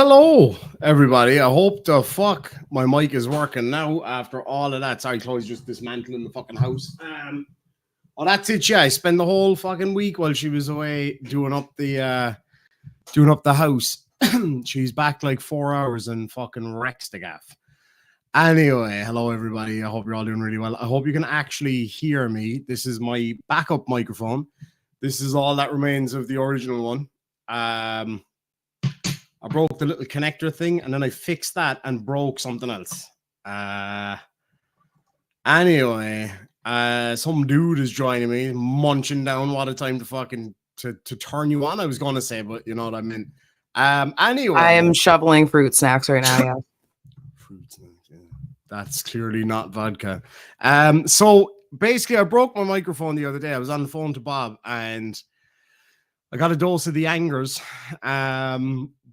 Hello, everybody. I hope the fuck my mic is working now after all of that. Sorry, Chloe's just dismantling the fucking house. Oh, that's it. Yeah, I spent the whole fucking week while she was away doing up the house. She's back like 4 hours and fucking wrecks the gaff. Anyway, hello everybody. I hope you're all doing really well. I hope you can actually hear me. This is my backup microphone. This is all that remains of the original one. I broke the little connector thing and then I fixed that and broke something else. Anyway, some dude is joining me, munching down. What a time to fucking to turn you on, I was going to say, but you know what I mean. Anyway, I am shoveling fruit snacks right now. Yeah, fruit snacks. Yeah. That's clearly not vodka. So basically, I broke my microphone the other day. I was on the phone to Bob and I got a dose of the angers.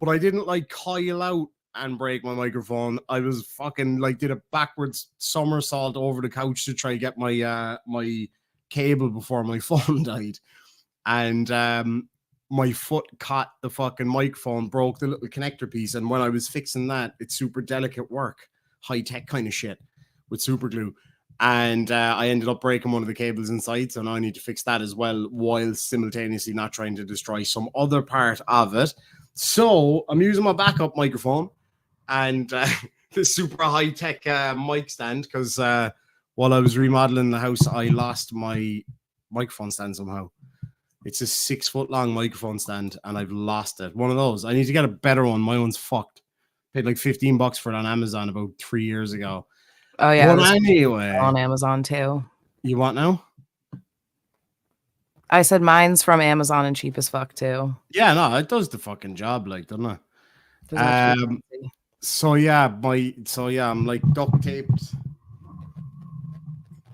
But I didn't like coil out and break my microphone. I was fucking like did a backwards somersault over the couch to try to get my my cable before my phone died. And my foot caught the fucking microphone, broke the little connector piece. And when I was fixing that, it's super delicate work, high tech kind of shit with super glue. And I ended up breaking one of the cables inside. So now I need to fix that as well, while simultaneously not trying to destroy some other part of it. So I'm using my backup microphone and the super high tech mic stand because while I was remodeling the house, I lost my microphone stand somehow. It's a 6 foot long microphone stand and I've lost it. One of those. I need to get a better one. My one's fucked. Paid like $15 for it on Amazon about 3 years ago. Oh yeah, but anyway, on Amazon too. You want now? I said mine's from Amazon and cheap as fuck too. Yeah, no, it does the fucking job, like, doesn't it? So yeah, I'm like duct taped.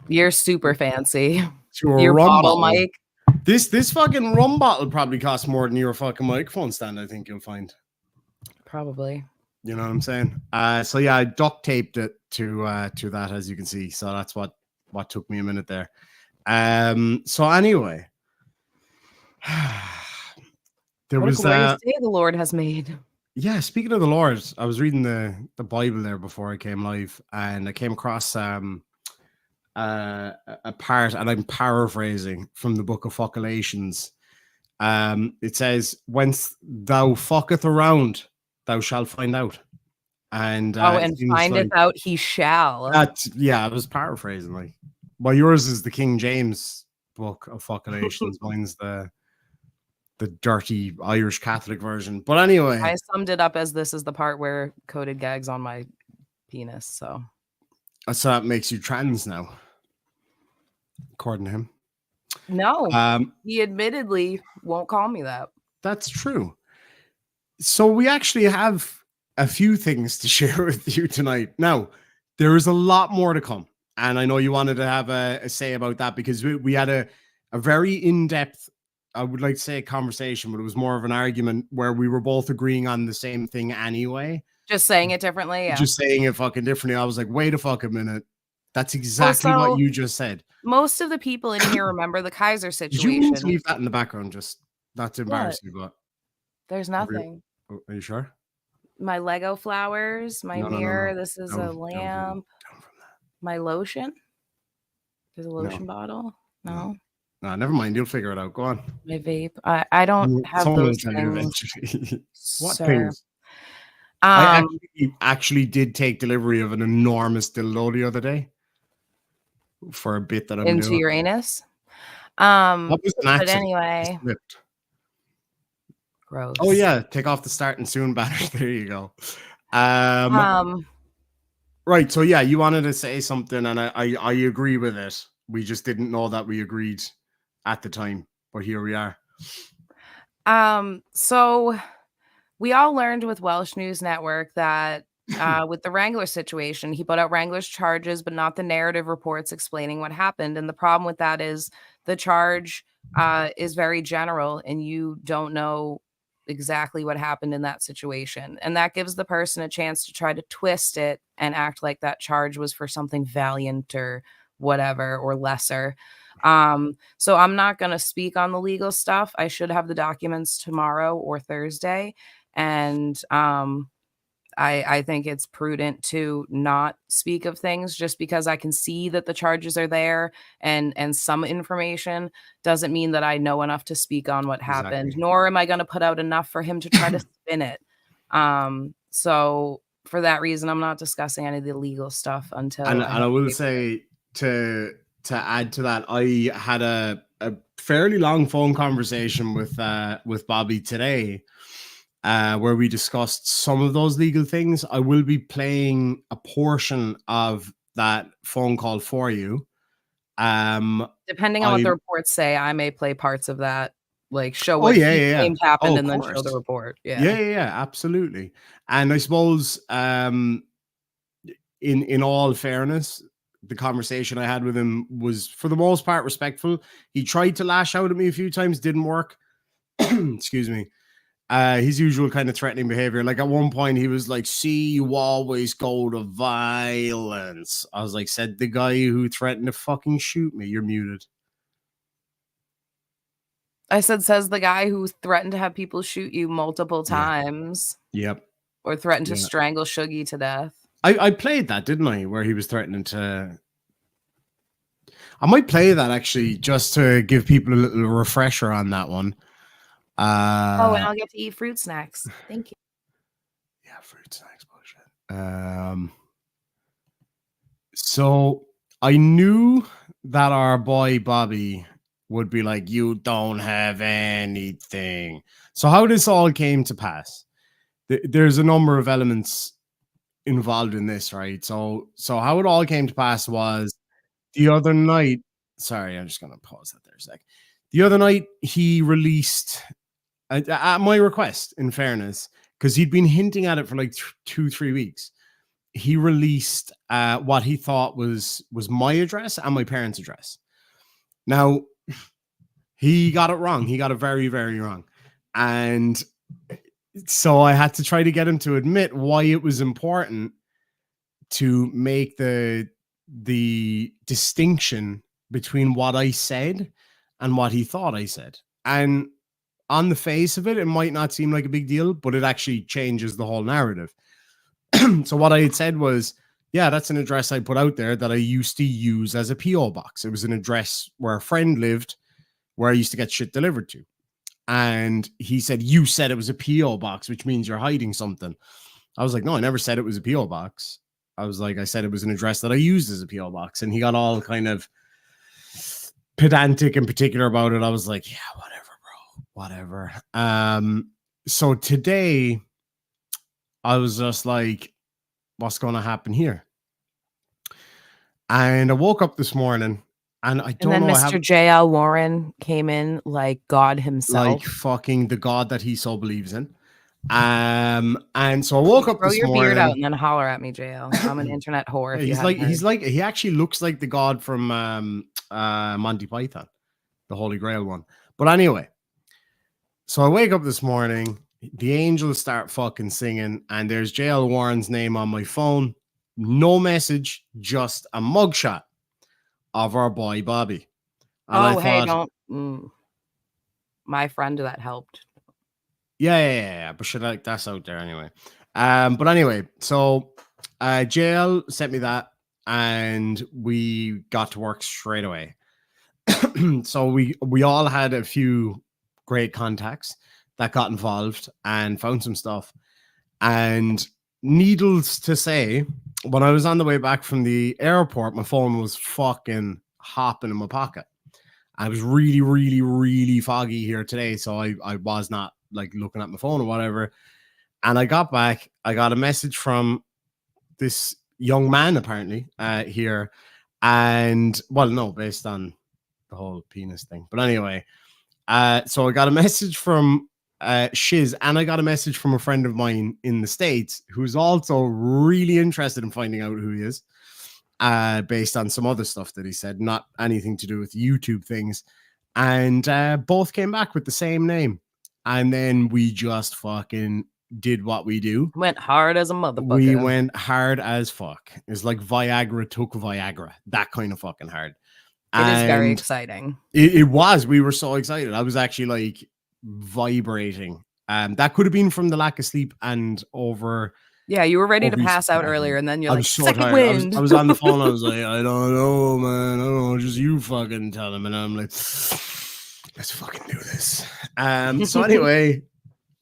You're super fancy. Your bottle mic. This fucking rum bottle probably costs more than your fucking microphone stand. I think you'll find. Probably. You know what I'm saying? So yeah, I duct taped it to that, as you can see. So that's what took me a minute there. So anyway. There what was a glorious day the Lord has made. Yeah, speaking of the Lord, I was reading the Bible there before I came live, and I came across a part, and I'm paraphrasing from the book of Confrontations. It says, "Whence thou fucketh around, thou shalt find out." And and findeth out he shall. Yeah, I was paraphrasing. Like, well, yours is the King James book of Confrontations. Mine's the dirty Irish Catholic version. But anyway, I summed it up as this is the part where coated gags on my penis. So that makes you trans now, according to him. No, he admittedly won't call me that. That's true. So we actually have a few things to share with you tonight. Now, there is a lot more to come. And I know you wanted to have a say about that because we had a very in-depth, I would like to say a conversation, but it was more of an argument where we were both agreeing on the same thing anyway. Just saying it differently. Yeah. Just saying it fucking differently. I was like, wait a fucking minute. That's exactly what you just said. Most of the people in here remember the Kaiser situation. Did you need to leave that in the background? Just not to embarrass you, but there's nothing. Are you sure? My Lego flowers, my mirror. No. This is a lamp. Down from that. My lotion. There's a lotion bottle. No. No, never mind. You'll figure it out. Go on. My vape. I don't have those things. What things? I actually did take delivery of an enormous dildo the other day for a bit that I'm into doing. Your anus. That was an accident. But anyway. Gross. Oh yeah, take off the starting soon banner. There you go. Right. So yeah, you wanted to say something, and I agree with it. We just didn't know that we agreed at the time, but here we are. So we all learned with Welsh News Network that with the Wrangler situation, he put out Wrangler's charges, but not the narrative reports explaining what happened. And the problem with that is the charge is very general, and you don't know exactly what happened in that situation. And that gives the person a chance to try to twist it and act like that charge was for something valiant or whatever, or lesser. So I'm not going to speak on the legal stuff. I should have the documents tomorrow or Thursday. And I think it's prudent to not speak of things just because I can see that the charges are there and some information doesn't mean that I know enough to speak on what happened, Exactly. nor am I going to put out enough for him to try to spin it. So for that reason, I'm not discussing any of the legal stuff until And I have I will paperwork. say to add to that, I had a fairly long phone conversation with Bobby today, where we discussed some of those legal things. I will be playing a portion of that phone call for you. Depending on what I the reports say, I may play parts of that, like show Oh what yeah, he yeah, yeah. claimed happened Oh, of and then show the course. report. Yeah, Yeah. yeah, yeah, absolutely. And I suppose in all fairness, the conversation I had with him was for the most part respectful. He tried to lash out at me a few times, didn't work. Excuse me. His usual kind of threatening behavior. Like at one point, he was like, "See, you always go to violence." I was like, "Said the guy who threatened to fucking shoot me." You're muted. I said, says the guy who threatened to have people shoot you multiple Yeah. times Yep. or threatened to Yeah. strangle Shuggy to death. I played that, didn't I? Where he was threatening to. I might play that actually just to give people a little refresher on that one. Oh, and I'll get to eat fruit snacks. Thank you. Yeah, fruit snacks bullshit. So I knew that our boy Bobby would be like, "You don't have anything." So how this all came to pass? There's a number of elements involved in this, right? So how it all came to pass was the other night. Sorry, I'm just gonna pause that there a sec. The other night he released at my request, in fairness, because he'd been hinting at it for like 2-3 weeks. He released what he thought was my address and my parents' address. Now he got it wrong. He got it very, very wrong, and so I had to try to get him to admit why it was important to make the distinction between what I said and what he thought I said. And on the face of it, it might not seem like a big deal, but it actually changes the whole narrative. So what I had said was, yeah, that's an address I put out there that I used to use as a PO box. It was an address where a friend lived, where I used to get shit delivered to. And he said, "You said it was a PO box, which means you're hiding something." I was like, "No, I never said it was a PO box." I was like, "I said it was an address that I used as a PO box." And he got all kind of pedantic and particular about it. I was like, "Yeah, whatever, bro, whatever." So today I was just like, "What's going to happen here?" And I woke up this morning and I And don't then know, I Mr. have J.L. Warren came in like God like himself. fucking the God that he so believes in. And so I woke up Grow this your beard out morning. and then holler at me, JL. I'm an internet whore Yeah, if you hadn't heard. he actually looks like the God from Monty Python, the Holy Grail one. But anyway, so I wake up this morning, the angels start fucking singing, and there's JL Warren's name on my phone. No message, just a mugshot of our boy Bobby. And I Oh, hey, thought, don't my friend that helped. yeah, but shit, like that's out there anyway. But anyway, so JL sent me that, and we got to work straight away. So we all had a few great contacts that got involved and found some stuff. And needless to say, when I was on the way back from the airport, my phone was fucking hopping in my pocket. I was really, really, really foggy here today, so I was not like looking at my phone or whatever. And I got back, I got a message from this young man apparently here, and well, no, based on the whole penis thing. But anyway, so I got a message from Shiz, and I got a message from a friend of mine in the States who's also really interested in finding out who he is, based on some other stuff that he said, not anything to do with YouTube things. And both came back with the same name. And then we just fucking did what we do. Went hard as a We motherfucker. went hard as fuck. It's like Viagra took Viagra. That kind of fucking hard. It is very And exciting. it was. We were so excited. I was actually like vibrating That could have been from the lack of sleep and over. Yeah, you were ready to Obvious pass out fucking- earlier, and then you're I like, was so second tired. wind. I was on the phone. I was like, I don't know, man. I don't know. Just you fucking tell him. And I'm like, let's fucking do this. So anyway,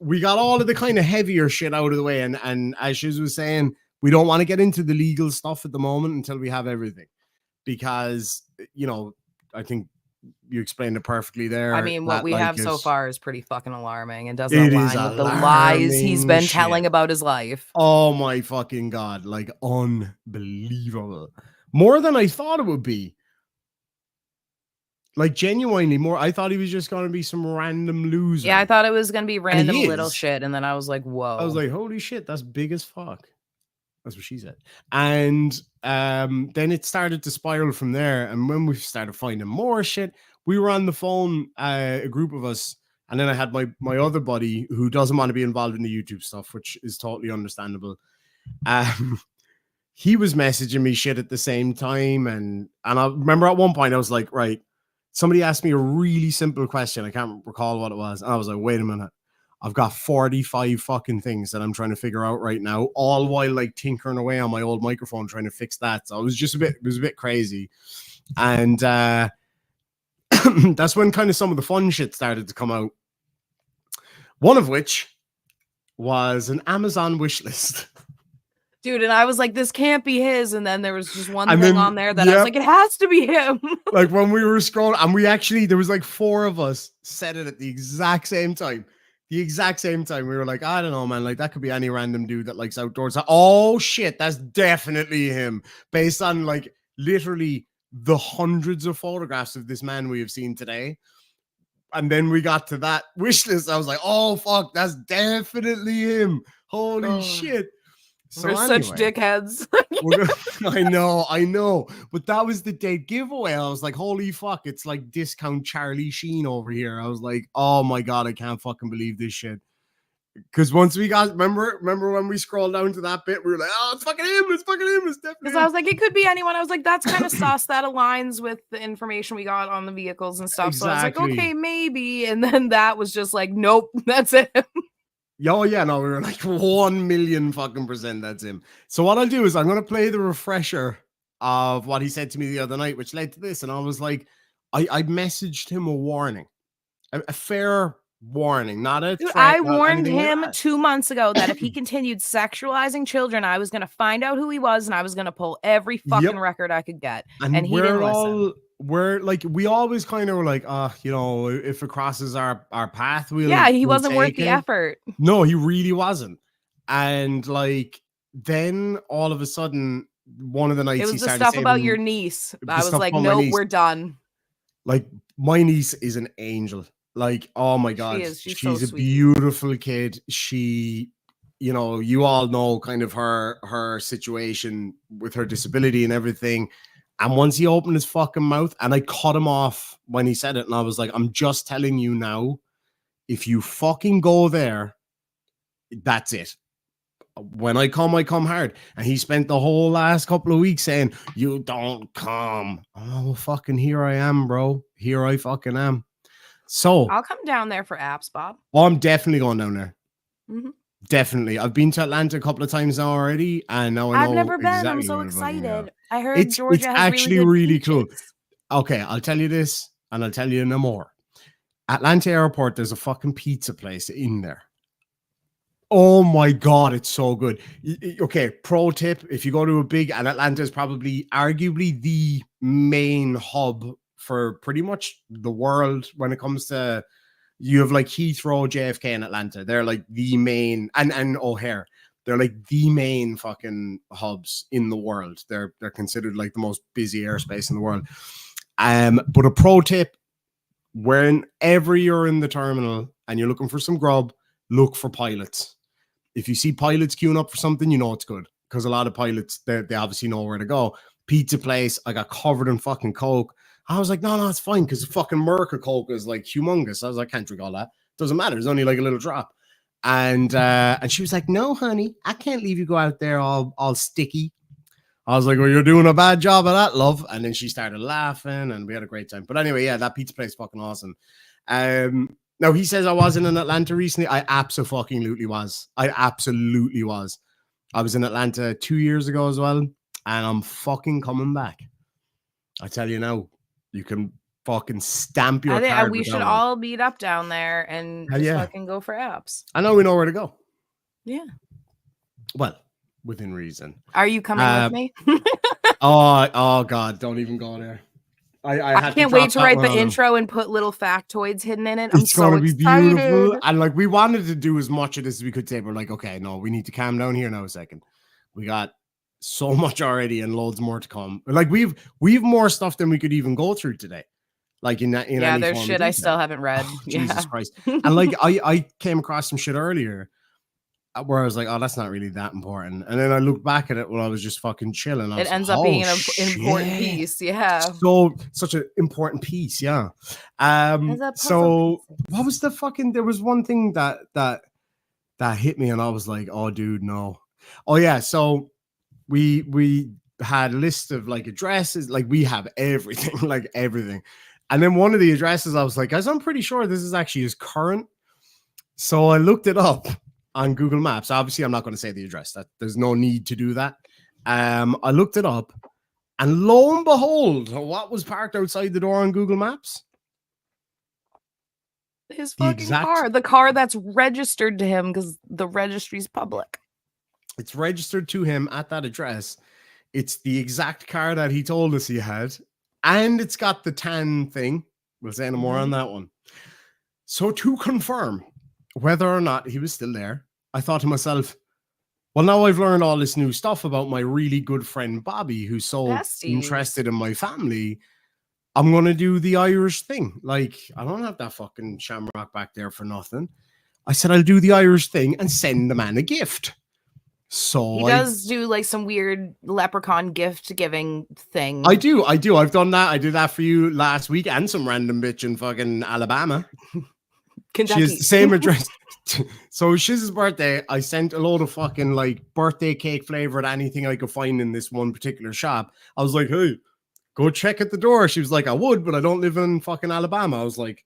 we got all of the kind of heavier shit out of the way. And as Shiz was saying, we don't want to get into the legal stuff at the moment until we have everything. Because, you know, I think you explained it perfectly there. I mean, what that, we like, have so is- far is pretty fucking alarming and doesn't It is align with the lies he's alarming been shit. telling about his life. Oh my fucking God. Like, unbelievable. More than I thought it would be. Like, genuinely more. I thought he was just going to be some random loser. Yeah, I thought it was going to be random he little is. shit. And then I was like, whoa. I was like, holy shit, that's big as fuck. That's what she said. And then it started to spiral from there. And when we started finding more shit, we were on the phone, a group of us. And then I had my other buddy who doesn't want to be involved in the YouTube stuff, which is totally understandable. He was messaging me shit at the same time. And I remember at one point I was like, right, somebody asked me a really simple question. I can't recall what it was. And I was like, wait a minute. I've got 45 fucking things that I'm trying to figure out right now, all while like tinkering away on my old microphone trying to fix that. So it was a bit crazy. And that's when kind of some of the fun shit started to come out. One of which was an Amazon wish list. Dude, and I was like, this can't be his. And then there was just one thing on there that I was like, it has to be him. Like when we were scrolling, and there was like 4 of us said it at the exact same time. We were like, I don't know, man. Like that could be any random dude that likes outdoors. Oh shit, that's definitely him. Based on like literally the hundreds of photographs of this man we have seen today. And then we got to that wish list. I was like, oh fuck, that's definitely him. Holy shit. So we're such dickheads. I know. But that was the dead giveaway. I was like, holy fuck, it's like discount Charlie Sheen over here. I was like, oh my God, I can't fucking believe this shit. Because once we got, remember when we scrolled down to that bit, we were like, oh, it's fucking him. It's definitely Because I was like, it could be anyone. I was like, that's kind of sus. That aligns with the information we got on the vehicles and stuff. Exactly. So I was like, okay, maybe. And then that was just like, nope, that's it. Oh yeah, no, we were like 1,000,000 fucking percent that's him. So what I'll do is I'm going to play the refresher of what he said to me the other night, which led to this. And I was like, I messaged him a warning, a fair warning, not a threat. I warned him 2 months ago that if he continued sexualizing children, I was going to find out who he was and I was going to pull every fucking record I could get. And he didn't listen. We're like, we always kind of were like, you know, if it crosses our path, he wasn't worth the effort. No, he really wasn't. And like, then all of a sudden, one of the nights it was the stuff about your niece. I was like, nope, we're done. Like, my niece is an angel. Like, oh my God, she's so a beautiful kid. She, you know, you all know kind of her situation with her disability and everything. And once he opened his fucking mouth, and I cut him off when he said it, and I was like, I'm just telling you now, if you fucking go there, that's it. When I come hard. And he spent the whole last couple of weeks saying, you don't come. Oh, well, fucking here I am, bro. Here I fucking am. So I'll come down there for apps, Bob. Oh, I'm definitely going down there. Mm-hmm. Definitely. I've been to Atlanta a couple of times now already, and now I know I've never been. Exactly I'm so excited. I heard Georgia has actually really cool. Okay, I'll tell you this, and I'll tell you no more. Atlanta Airport, there's a fucking pizza place in there. Oh my God, it's so good. Okay, pro tip, if you go to and Atlanta is probably arguably the main hub for pretty much the world when it comes to, you have like Heathrow, JFK in Atlanta. They're like the main, and O'Hare. They're like the main fucking hubs in the world. They're considered like the most busy airspace in the world. But a pro tip, whenever you're in the terminal and you're looking for some grub, look for pilots. If you see pilots queuing up for something, you know it's good. Because a lot of pilots, they obviously know where to go. Pizza place, I got covered in fucking Coke. I was like, no, it's fine, because the fucking Merca Coke is like humongous. I was like, I can't drink all that. Doesn't matter. There's only like a little drop. And she was like, no, honey, I can't leave you go out there all sticky. I was like, well, you're doing a bad job of that, love. And then she started laughing and we had a great time. But anyway, yeah, that pizza place is fucking awesome. Now, he says I wasn't in Atlanta recently. I absolutely was. I absolutely was. I was in Atlanta 2 years ago as well, and I'm fucking coming back. I tell you now, you can fucking stamp your card. We should all meet up down there and just fucking go for apps. I know we know where to go. Yeah. Well, within reason. Are you coming with me? Oh God, don't even go there. I can't wait to write the intro and put little factoids hidden in it. It's going to be beautiful. And like, we wanted to do as much of this as we could say. We're like, okay, no, we need to calm down here now a second. We got so much already and loads more to come. Like, we've more stuff than we could even go through today. Like there's shit I still haven't read. Jesus Christ. And like, I came across some shit earlier where I was like, oh, that's not really that important. And then I looked back at it when I was just fucking chilling. It ends up being an important piece. Yeah. So such an important piece. Yeah. So what was the fucking, there was one thing that hit me and I was like, oh dude, no. Oh yeah. So we had a list of like addresses, like we have everything, like everything. And then one of the addresses, I was like, guys, I'm pretty sure this is actually his current. So I looked it up on Google Maps. Obviously, I'm not going to say the address. That there's no need to do that. I looked it up, and lo and behold, what was parked outside the door on Google Maps? His fucking car. The car that's registered to him because the registry's public. It's registered to him at that address. It's the exact car that he told us he had, and it's got the tan thing. We'll say no more on that one. So to confirm whether or not he was still there, I thought to myself, well, now I've learned all this new stuff about my really good friend Bobby, who's so interested in my family. I'm going to do the Irish thing. Like, I don't have that fucking shamrock back there for nothing. I said, I'll do the Irish thing and send the man a gift. So he does do like some weird leprechaun gift giving thing. I do. I've done that. I did that for you last week and some random bitch in fucking Alabama. Kentucky. She has the same address. So Shiz's birthday, I sent a load of fucking like birthday cake flavored anything I could find in this one particular shop. I was like, hey, go check at the door. She was like, I would, but I don't live in fucking Alabama. I was like,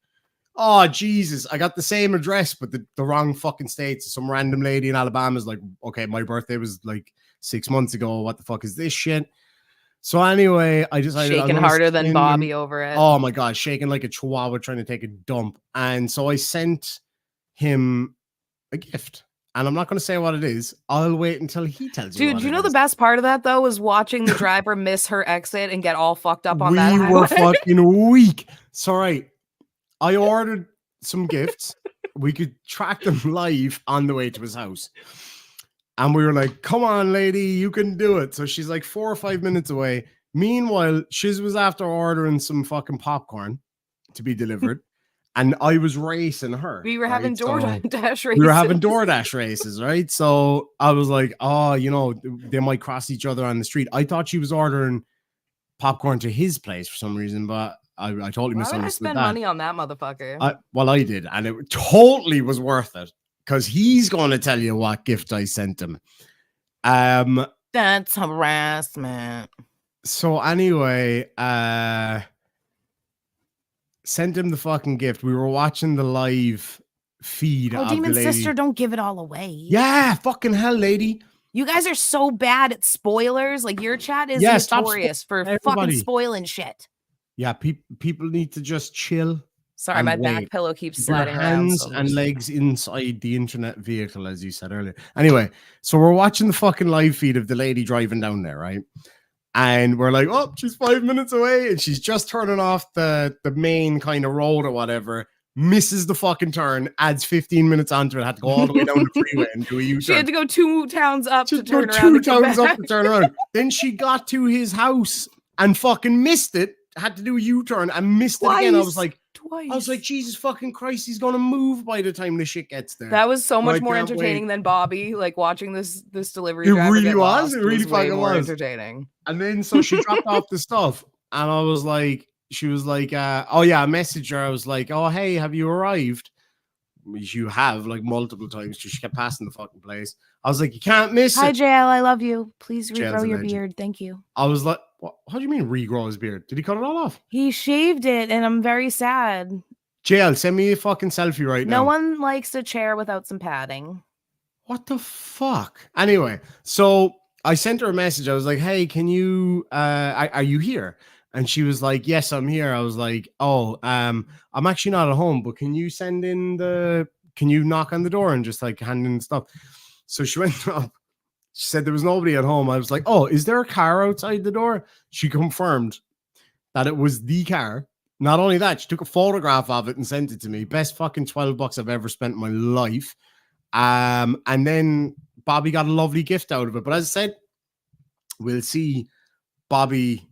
oh, Jesus. I got the same address, but the wrong fucking state. So some random lady in Alabama is like, okay, my birthday was like 6 months ago. What the fuck is this shit? So anyway, I decided shaking harder than Bobby over it. Oh my God, shaking like a chihuahua trying to take a dump. And so I sent him a gift. And I'm not going to say what it is. I'll wait until he tells you. Dude, you know the best part of that though was watching the driver miss her exit and get all fucked up on that highway. We were fucking weak. So right, I ordered some gifts. We could track them live on the way to his house. And we were like, come on, lady, you can do it. So she's like 4 or 5 minutes away. Meanwhile, Shiz was after ordering some fucking popcorn to be delivered. And I was racing her. We were having DoorDash races. We were having DoorDash races, right? So I was like, oh, you know, they might cross each other on the street. I thought she was ordering popcorn to his place for some reason, but I totally misunderstood that. Why would I spend money on that mother?fucker? Well, I did. And it totally was worth it. Because he's going to tell you what gift I sent him. That's harassment. So anyway, sent him the fucking gift. We were watching the live feed of Demon the lady. Sister, don't give it all away. Yeah, fucking hell, lady. You guys are so bad at spoilers. Like, your chat is notorious for fucking spoiling shit. Yeah, people need to just chill. Sorry, my back pillow keeps sliding around. Hands and legs inside the internet vehicle, as you said earlier. Anyway, so we're watching the fucking live feed of the lady driving down there, right? And we're like, oh, she's 5 minutes away. And she's just turning off the main kind of road or whatever. Misses the fucking turn, adds 15 minutes onto it, had to go all the way down the freeway and do a U-turn. She had to go 2 towns up to turn around. 2 towns up to turn around. Then she got to his house and fucking missed it. Had to do a U-turn and missed it again. I was like, Jesus fucking Christ, he's gonna move by the time the shit gets there. That was so much more entertaining than Bobby. Like watching this delivery. It really was. It really fucking was entertaining. And then so she dropped off the stuff, and I was like, she was like, oh yeah, I messaged her. I was like, oh hey, have you arrived? You have, like, multiple times. She kept passing the fucking place. I was like, you can't miss it. Hi JL, I love you. Please regrow your beard. Thank you. I was like, what? How do you mean regrow his beard? Did he cut it all off? He shaved it, and I'm very sad. JL, send me a fucking selfie right now. No one likes a chair without some padding. What the fuck? Anyway, so I sent her a message. I was like, hey, can you, are you here? And she was like, yes, I'm here. I was like, oh, I'm actually not at home, but can you can you knock on the door and just like hand in stuff? So she went up. She said there was nobody at home. I was like, oh, is there a car outside the door? She confirmed that it was the car. Not only that, she took a photograph of it and sent it to me. Best fucking $12 I've ever spent in my life. And then Bobby got a lovely gift out of it. But as I said, we'll see Bobby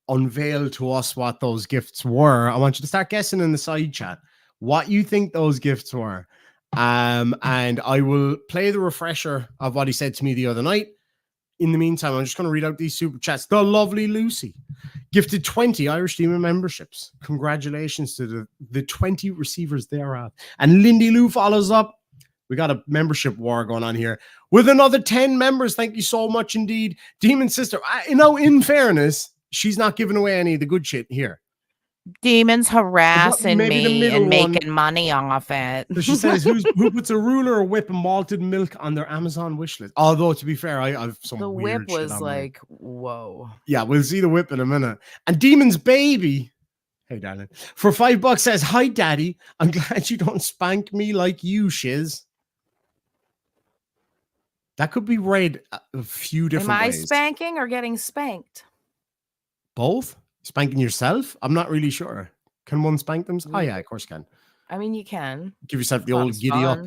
unveil to us what those gifts were. I want you to start guessing in the side chat what you think those gifts were. And I will play the refresher of what he said to me the other night. In the meantime, I'm just going to read out these super chats. The lovely Lucy gifted 20 Irish Demon memberships. Congratulations to the 20 receivers thereof. And Lindy Lou follows up. We got a membership war going on here with another 10 members. Thank you so much indeed. Demon Sister, in fairness, she's not giving away any of the good shit here. Demons harassing me and making money off it. So she says, who puts a ruler, a whip, and malted milk on their Amazon wish list? Although, to be fair, I've some the weird whip was shit on like, whoa. Yeah, we'll see the whip in a minute. And Demon's Baby, hey, darling, for $5 says, hi, Daddy. I'm glad you don't spank me like you, shiz. That could be read a few different ways. Am I spanking or getting spanked? Both? Spanking yourself? I'm not really sure. Can one spank them? Oh, yeah, of course you can. I mean, you can. Give yourself the old giddy up.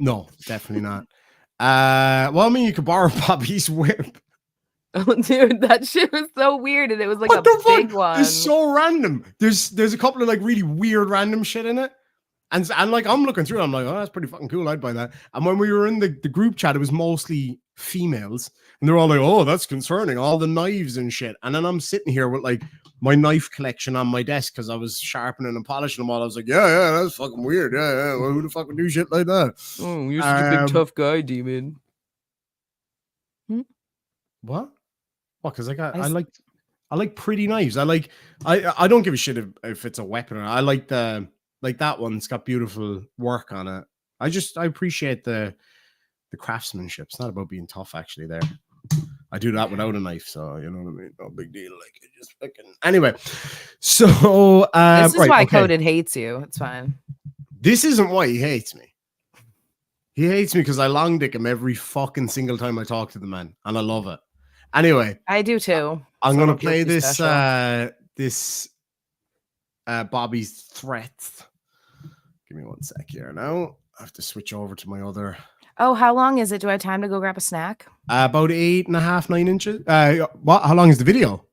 No, definitely not. Well, I mean, you could borrow Bobby's whip. Oh, dude, that shit was so weird. And it was like a big one. It's so random. There's a couple of like really weird random shit in it. And like, I'm looking through it, I'm like, oh, that's pretty fucking cool. I'd buy that. And when we were in the group chat, it was mostly females. And they're all like, oh, that's concerning. All the knives and shit. And then I'm sitting here with like my knife collection on my desk because I was sharpening and polishing them all. I was like, yeah, that's fucking weird. Yeah. Well, who the fuck would do shit like that? Oh, you're such a big tough guy, Demon. What? What? Because I like pretty knives. I don't give a shit if it's a weapon. I like that one. It's got beautiful work on it. I appreciate the craftsmanship. It's not about being tough, actually. There, I do that without a knife, so you know what I mean. No big deal. Like it just fucking anyway. So this is why Coded hates you. It's fine. This isn't why he hates me. He hates me because I long dick him every fucking single time I talk to the man, and I love it. Anyway, I do too. I'm gonna play this Bobby's threats. Give me 1 sec here now. I have to switch over to my other. Oh, how long is it? Do I have time to go grab a snack? About 8.5, 9 inches. What? How long is the video?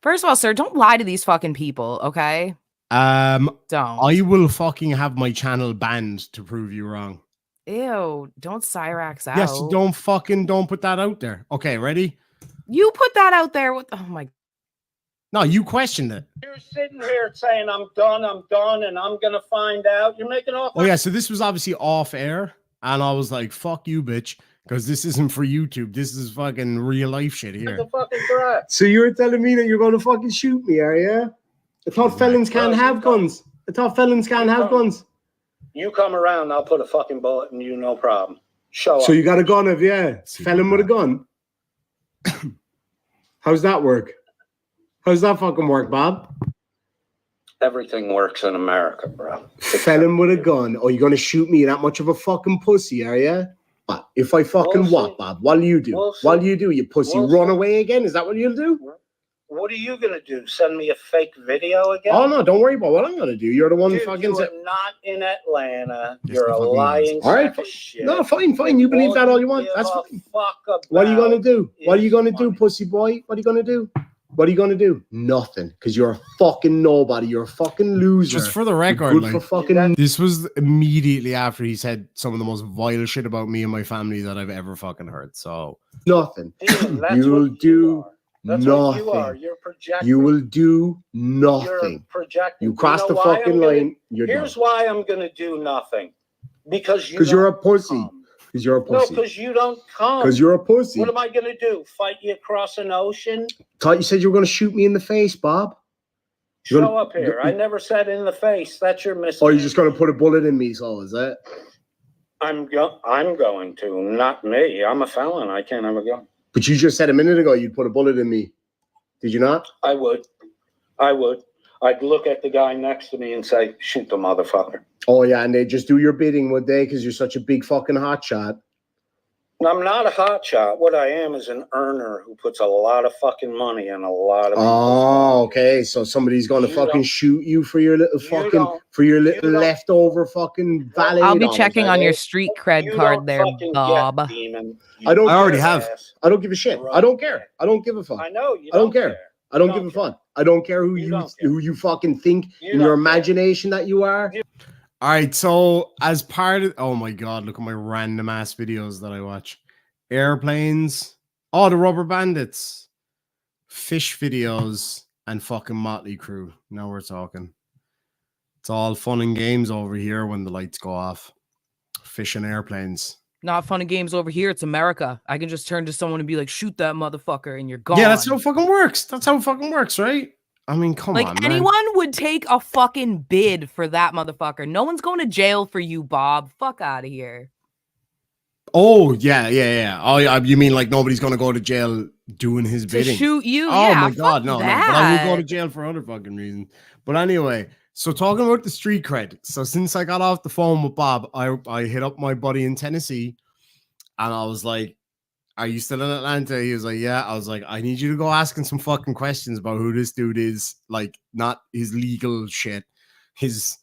First of all, sir, don't lie to these fucking people, okay? Don't. I will fucking have my channel banned to prove you wrong. Ew, don't Cyrax out. Yes, don't put that out there. Okay, ready? You put that out there. Oh my. No, you questioned it. You're sitting here saying, I'm done, and I'm going to find out. You're making off. Oh, yeah, so this was obviously off air, and I was like, fuck you, bitch, because this isn't for YouTube. This is fucking real life shit here. The fucking threat. So you're telling me that you're going to fucking shoot me, are you? I thought felons can't have guns. I thought felons can't have guns. You come around, I'll put a fucking bullet in you, no problem. Show up. So you got a gun, have you? Felon with a gun? How's that work? How's that fucking work, Bob? Everything works in America, bro. Felon with a gun. Oh, you're going to shoot me that much of a fucking pussy, are you? But if I fucking what, Bob? What'll you do? What'll you do, you pussy? Run away again? Is that what you'll do? What are you going to do? Send me a fake video again? Oh, no, don't worry about what I'm going to do. You're the one who fucking said... You're not in Atlanta. You're a lying sack of shit. No, fine. You believe that all you want. That's fine. What are you going to do? What are you going to do, pussy boy? What are you going to do? What are you going to do? Nothing. Because you're a fucking nobody. You're a fucking loser. Just for the record, this was immediately after he said some of the most vile shit about me and my family that I've ever fucking heard. So, nothing. You'll do nothing. You are. You're projecting. You will do nothing. You're projecting. You cross the fucking line. Here's why I'm going to do nothing. Because you're a pussy. Because you're a pussy. No, because you don't come. Because you're a pussy. What am I going to do? Fight you across an ocean? Thought you said you were going to shoot me in the face, Bob. Show up here. I never said in the face. That's your mistake. Oh, you're just gonna put a bullet in me, so is that? I'm going to, not me. I'm a felon. I can't have a gun. But you just said a minute ago you'd put a bullet in me. Did you not? I would. I'd look at the guy next to me and say, shoot the motherfucker. Oh, yeah, and they just do your bidding, would they? Because you're such a big fucking hotshot. I'm not a hotshot. What I am is an earner who puts a lot of fucking money in a lot of. Oh, okay. So somebody's going to fucking shoot you for your little leftover fucking valet. I'll be checking on your street cred card there, Bob. I already have. I don't give a shit. I don't care. I don't give a fuck. I know. You I don't care. I don't give a fuck. I don't care who you fucking think in your imagination that you are. All right, so as part of, oh my God, look at my random ass videos that I watch. Airplanes, oh, the Rubber Bandits, fish videos, and fucking Motley Crue. Now we're talking. It's all fun and games over here when the lights go off. Fish and airplanes. Not fun and games over here. It's America. I can just turn to someone and be like, shoot that motherfucker, and you're gone. Yeah, that's how it fucking works. That's how it fucking works, right? I mean, come on, man. Anyone would take a fucking bid for that motherfucker. No one's going to jail for you, Bob. Fuck out of here. Oh, yeah. Oh, yeah. You mean like nobody's going to go to jail doing his bidding? To shoot you? Oh, yeah, my God, no. But I will go to that. jail for other fucking reasons. But anyway, so talking about the street cred. So since I got off the phone with Bob, I hit up my buddy in Tennessee, and I was like, are you still in Atlanta? He was like, yeah. I was like, I need you to go asking some fucking questions about who this dude is. Like, not his legal shit, his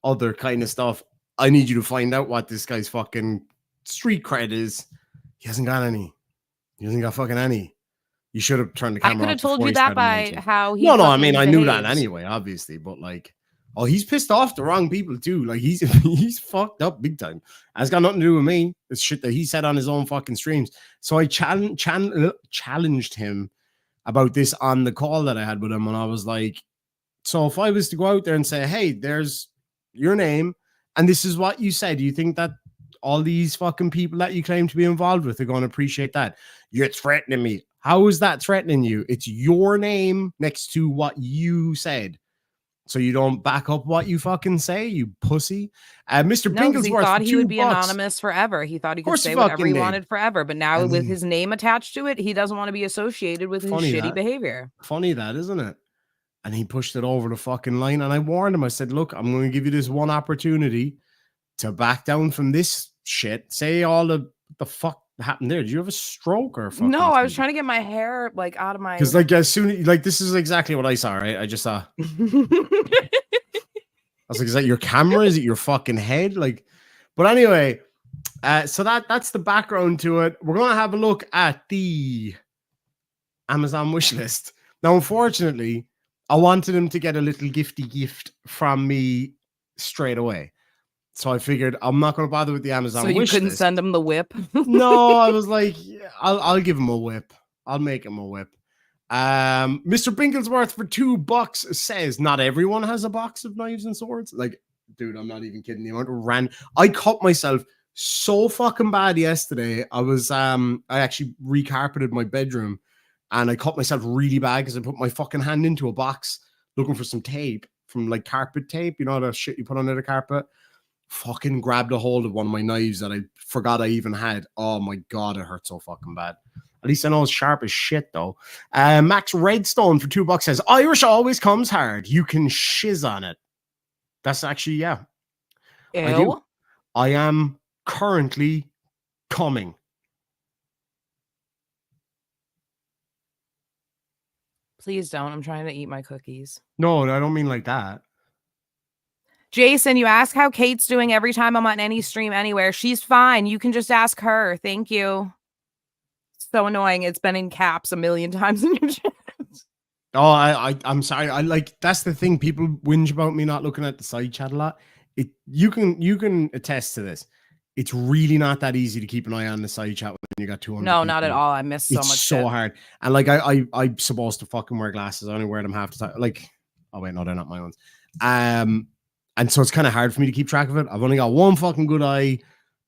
other kind of stuff. I need you to find out what this guy's fucking street cred is. He hasn't got any. He hasn't got fucking any. You should have turned the camera off. I could have told you that by how he. No, I mean, I knew that anyway, obviously, but like, oh, he's pissed off the wrong people too. Like he's fucked up big time. That's got nothing to do with me. It's shit that he said on his own fucking streams. So I challenged him about this on the call that I had with him, and I was like, so if I was to go out there and say, hey, there's your name, and this is what you said, do you think that all these fucking people that you claim to be involved with are going to appreciate that? You're threatening me. How is that threatening you? It's your name next to what you said. So you don't back up what you fucking say, you pussy. Mr. Binglesworth, he thought he would be anonymous forever. He thought he could say whatever he wanted forever. But now with his name attached to it, he doesn't want to be associated with his shitty behavior. Funny that, isn't it? And he pushed it over the fucking line. And I warned him. I said, look, I'm going to give you this one opportunity to back down from this shit. Say all the fuck happened there. Did you have a stroke or fucking? No, I was trying to get my hair like out of my. Because like as soon like this is exactly what I saw. Right, I just saw. I was like, is that your camera? Is it your fucking head? Like, but anyway, so that's the background to it. We're gonna have a look at the Amazon wish list. Now, unfortunately, I wanted him to get a little gifty gift from me straight away. So I figured I'm not going to bother with the Amazon wish list. So you couldn't send him the whip? No, I was like, yeah, I'll give him a whip. I'll make him a whip. Mr. Binglesworth for $2 says, not everyone has a box of knives and swords. Like, dude, I'm not even kidding. The amount of I cut myself so fucking bad yesterday. I was I actually recarpeted my bedroom and I cut myself really bad because I put my fucking hand into a box looking for some tape from like carpet tape, you know, the shit you put under the carpet. Fucking grabbed a hold of one of my knives that I forgot I even had. Oh my God, it hurt so fucking bad. At least I know it's sharp as shit though. Max Redstone for $2 says, Irish always comes hard. You can shiz on it. That's actually, yeah. Ew. I do. I am currently coming. Please don't. I'm trying to eat my cookies. No, I don't mean like that. Jason, you ask how Kate's doing every time I'm on any stream anywhere. She's fine. You can just ask her. Thank you. So annoying. It's been in caps a million times in your chat. Oh, I'm sorry. I like that's the thing. People whinge about me not looking at the side chat a lot. You can attest to this. It's really not that easy to keep an eye on the side chat when you got 200. No, not at all. I miss so much. It's so hard. And like I'm supposed to fucking wear glasses. I only wear them half the time. Like, oh wait, no, they're not my ones. And so it's kind of hard for me to keep track of it. I've only got one fucking good eye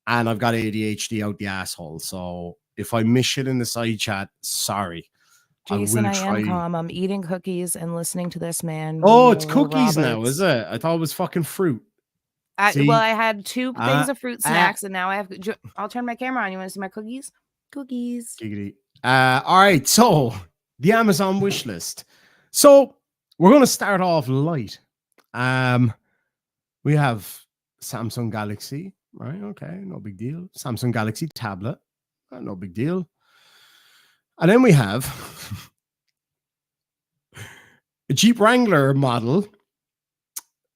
and I've got ADHD out the asshole. So if I miss shit in the side chat, sorry. Jason, will I am try. calm. I'm eating cookies and listening to this man. Oh, it's Will cookies now, is Roberts. it? I thought it was fucking fruit. Well, See? I had 2 things of fruit uh, snacks, and now I have. I'll turn my camera on. You want to see my cookies? Cookies. Giggity. All right, so the Amazon wish list. So we're going to start off light. We have Samsung Galaxy, right? Okay, no big deal. Samsung Galaxy tablet, no big deal. And then we have a Jeep Wrangler model,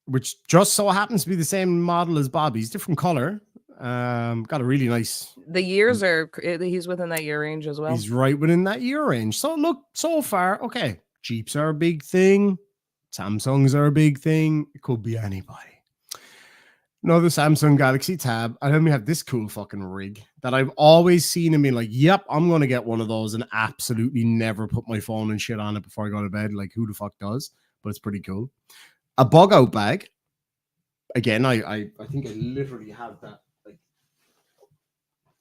which just so happens to be the same model as Bobby's, different color. Got a really nice. The years are. He's within that year range as well. He's right within that year range. So look, so far, okay. Jeeps are a big thing. Samsungs are a big thing. It could be anybody. Another Samsung Galaxy Tab. And then we have this cool fucking rig that I've always seen and been like, yep, I'm going to get one of those and absolutely never put my phone and shit on it before I go to bed. Like, who the fuck does? But it's pretty cool. A bug out bag. Again, I think I literally have that like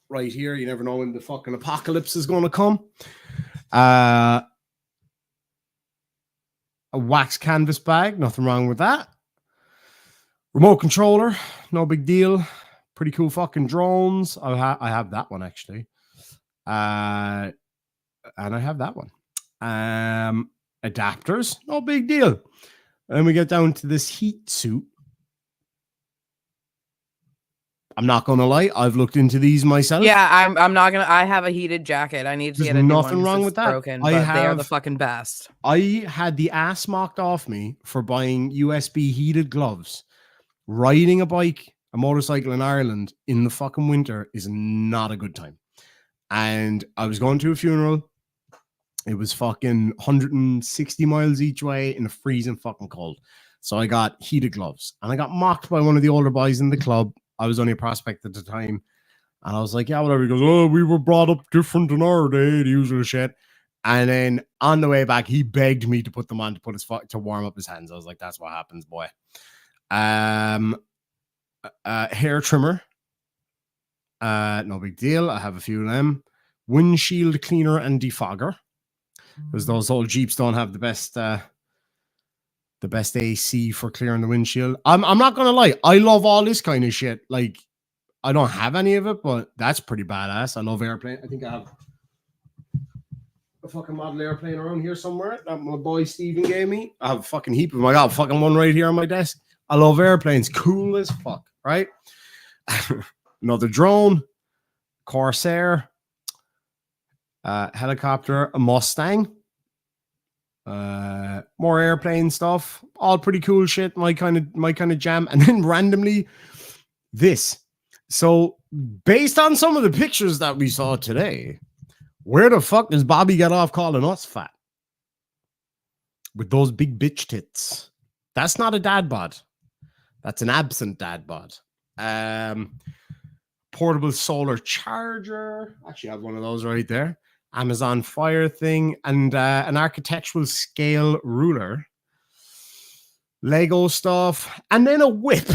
right here. You never know when the fucking apocalypse is going to come. A wax canvas bag. Nothing wrong with that. Remote controller, no big deal. Pretty cool fucking drones. I have that one actually. And I have that one. Adapters, no big deal. And then we get down to this heat suit. I'm not gonna lie, I've looked into these myself. Yeah, I'm not gonna. I have a heated jacket. I need to get a new one. Nothing wrong with that. Broken, but they are the fucking best. I had the ass mocked off me for buying USB heated gloves. Riding a bike, a motorcycle in Ireland in the fucking winter is not a good time. And I was going to a funeral. It was fucking 160 miles each way in the freezing fucking cold. So I got heated gloves and I got mocked by one of the older boys in the club. I was only a prospect at the time. And I was like, yeah, whatever. He goes, oh, we were brought up different in our day, the usual shit. And then on the way back, he begged me to put them on to warm up his hands. I was like, that's what happens, boy. Hair trimmer. No big deal. I have a few of them. Windshield cleaner and defogger. Because those old Jeeps don't have the best AC for clearing the windshield. I'm not gonna lie, I love all this kind of shit. Like, I don't have any of it, but that's pretty badass. I love airplane. I think I have a fucking model airplane around here somewhere that my boy Steven gave me. I have a fucking heap of them. I got a fucking one right here on my desk. I love airplanes. Cool as fuck, right? Another drone, Corsair, helicopter, a Mustang, more airplane stuff, all pretty cool shit. My kind of jam. And then randomly, this. So based on some of the pictures that we saw today, where the fuck does Bobby get off calling us fat with those big bitch tits? That's not a dad bod. That's an absent dad bod. Portable solar charger. Actually, I have one of those right there. Amazon Fire thing and an architectural scale ruler. Lego stuff. And then a whip.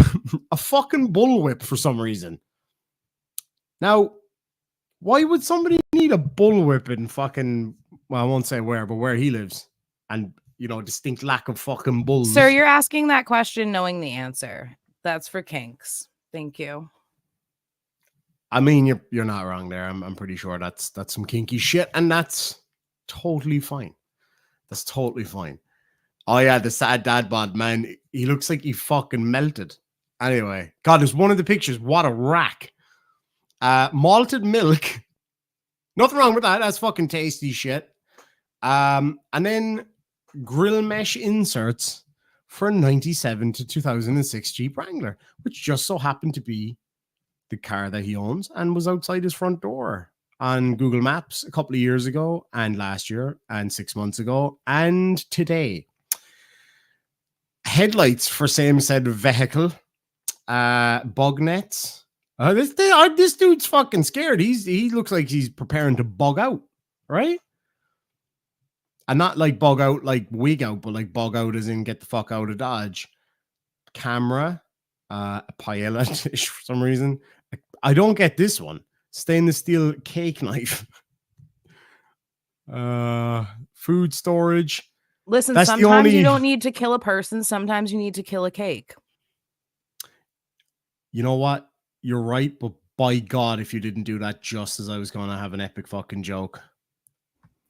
A fucking bullwhip for some reason. Now, why would somebody need a bullwhip in fucking, well, I won't say where, but where he lives? And, you know, distinct lack of fucking bulls. Sir, you're asking that question knowing the answer. That's for kinks. Thank you. I mean, you're not wrong there. I'm pretty sure that's some kinky shit, and that's totally fine. That's totally fine. Oh yeah, the sad dad bod, man. He looks like he fucking melted. Anyway, God, there's one of the pictures. What a rack. Malted milk. Nothing wrong with that. That's fucking tasty shit. And then grill mesh inserts for a 97 to 2006 Jeep Wrangler, which just so happened to be the car that he owns and was outside his front door on Google Maps a couple of years ago and last year and 6 months ago and today. Headlights for same said vehicle. Bug nets. This dude's fucking scared. He looks like he's preparing to bug out, right? And not like bug out like wig out, but like bug out as in get the fuck out of Dodge. Camera, a paella dish for some reason. I don't get this one. Stainless steel cake knife. food storage. Listen, That's the sometimes you only- don't need to kill a person. Sometimes you need to kill a cake. You know what? You're right, but by God, if you didn't do that just as I was going to have an epic fucking joke.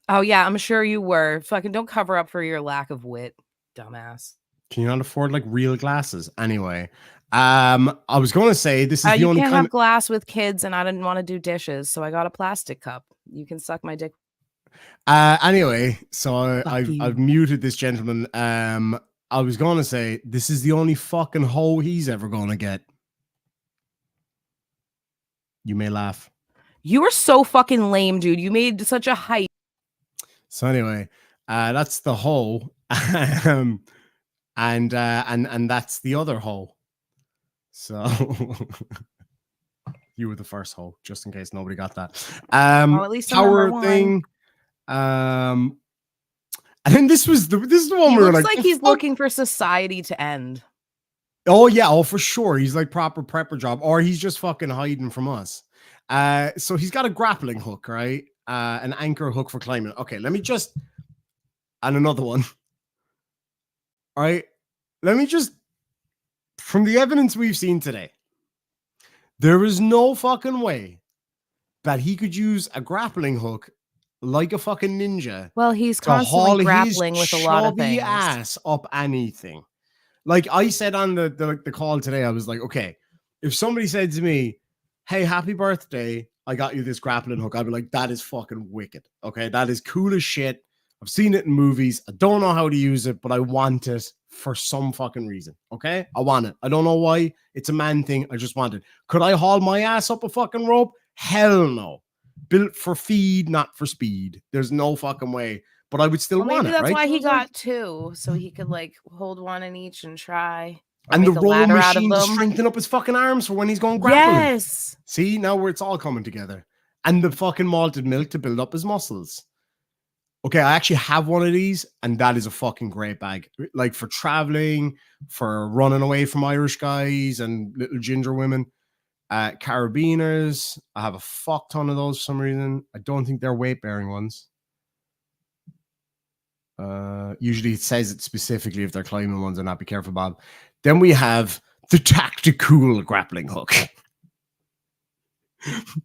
Oh, yeah, I'm sure you were. Fucking don't cover up for your lack of wit, dumbass. Can you not afford like real glasses? Anyway, I was going to say this is the You only can't kind have glass with kids, and I didn't want to do dishes, so I got a plastic cup. You can suck my dick. Anyway, so Fuck I've you. muted this gentleman. I was going to say this is the only fucking hoe he's ever going to get. You may laugh. You were so fucking lame, dude. You made such a hype. So anyway, that's the hoe, and that's the other hoe. So you were the first hoe, just in case nobody got that. Well, at least I'm number Power one. thing. And then this is the one He we were looks like, like "The he's fuck?" looking for society to end. Oh yeah, oh for sure. He's like proper prepper job, or he's just fucking hiding from us. So he's got a grappling hook, right? An anchor hook for climbing. Okay, let me just and another one. All right. Let me just from the evidence we've seen today, there is no fucking way that he could use a grappling hook like a fucking ninja Well, he's to haul constantly his grappling with a lot of chubby things. ass up anything. Like I said on the call today, I was like, okay, if somebody said to me, hey, happy birthday, I got you this grappling hook, I'd be like, that is fucking wicked. Okay, that is cool as shit. I've seen it in movies. I don't know how to use it, but I want it for some fucking reason. Okay, I want it. I don't know why. It's a man thing. I just want it. Could I haul my ass up a fucking rope? Hell no. Built for feed, not for speed. There's no fucking way. But I would still Well, want maybe it, that's right? why So he it's like- got two, so he could like hold one in each and try. Or and the make a roll ladder out of machine to them. strengthen up his fucking arms for when he's going grappling. Yes. See, now where it's all coming together. And the fucking malted milk to build up his muscles. Okay, I actually have one of these, and that is a fucking great bag. Like for traveling, for running away from Irish guys and little ginger women. Carabiners, I have a fuck ton of those for some reason. I don't think they're weight-bearing ones. Usually it says it specifically if they're climbing ones or not. Be careful, Bob. Then we have the tactical grappling hook.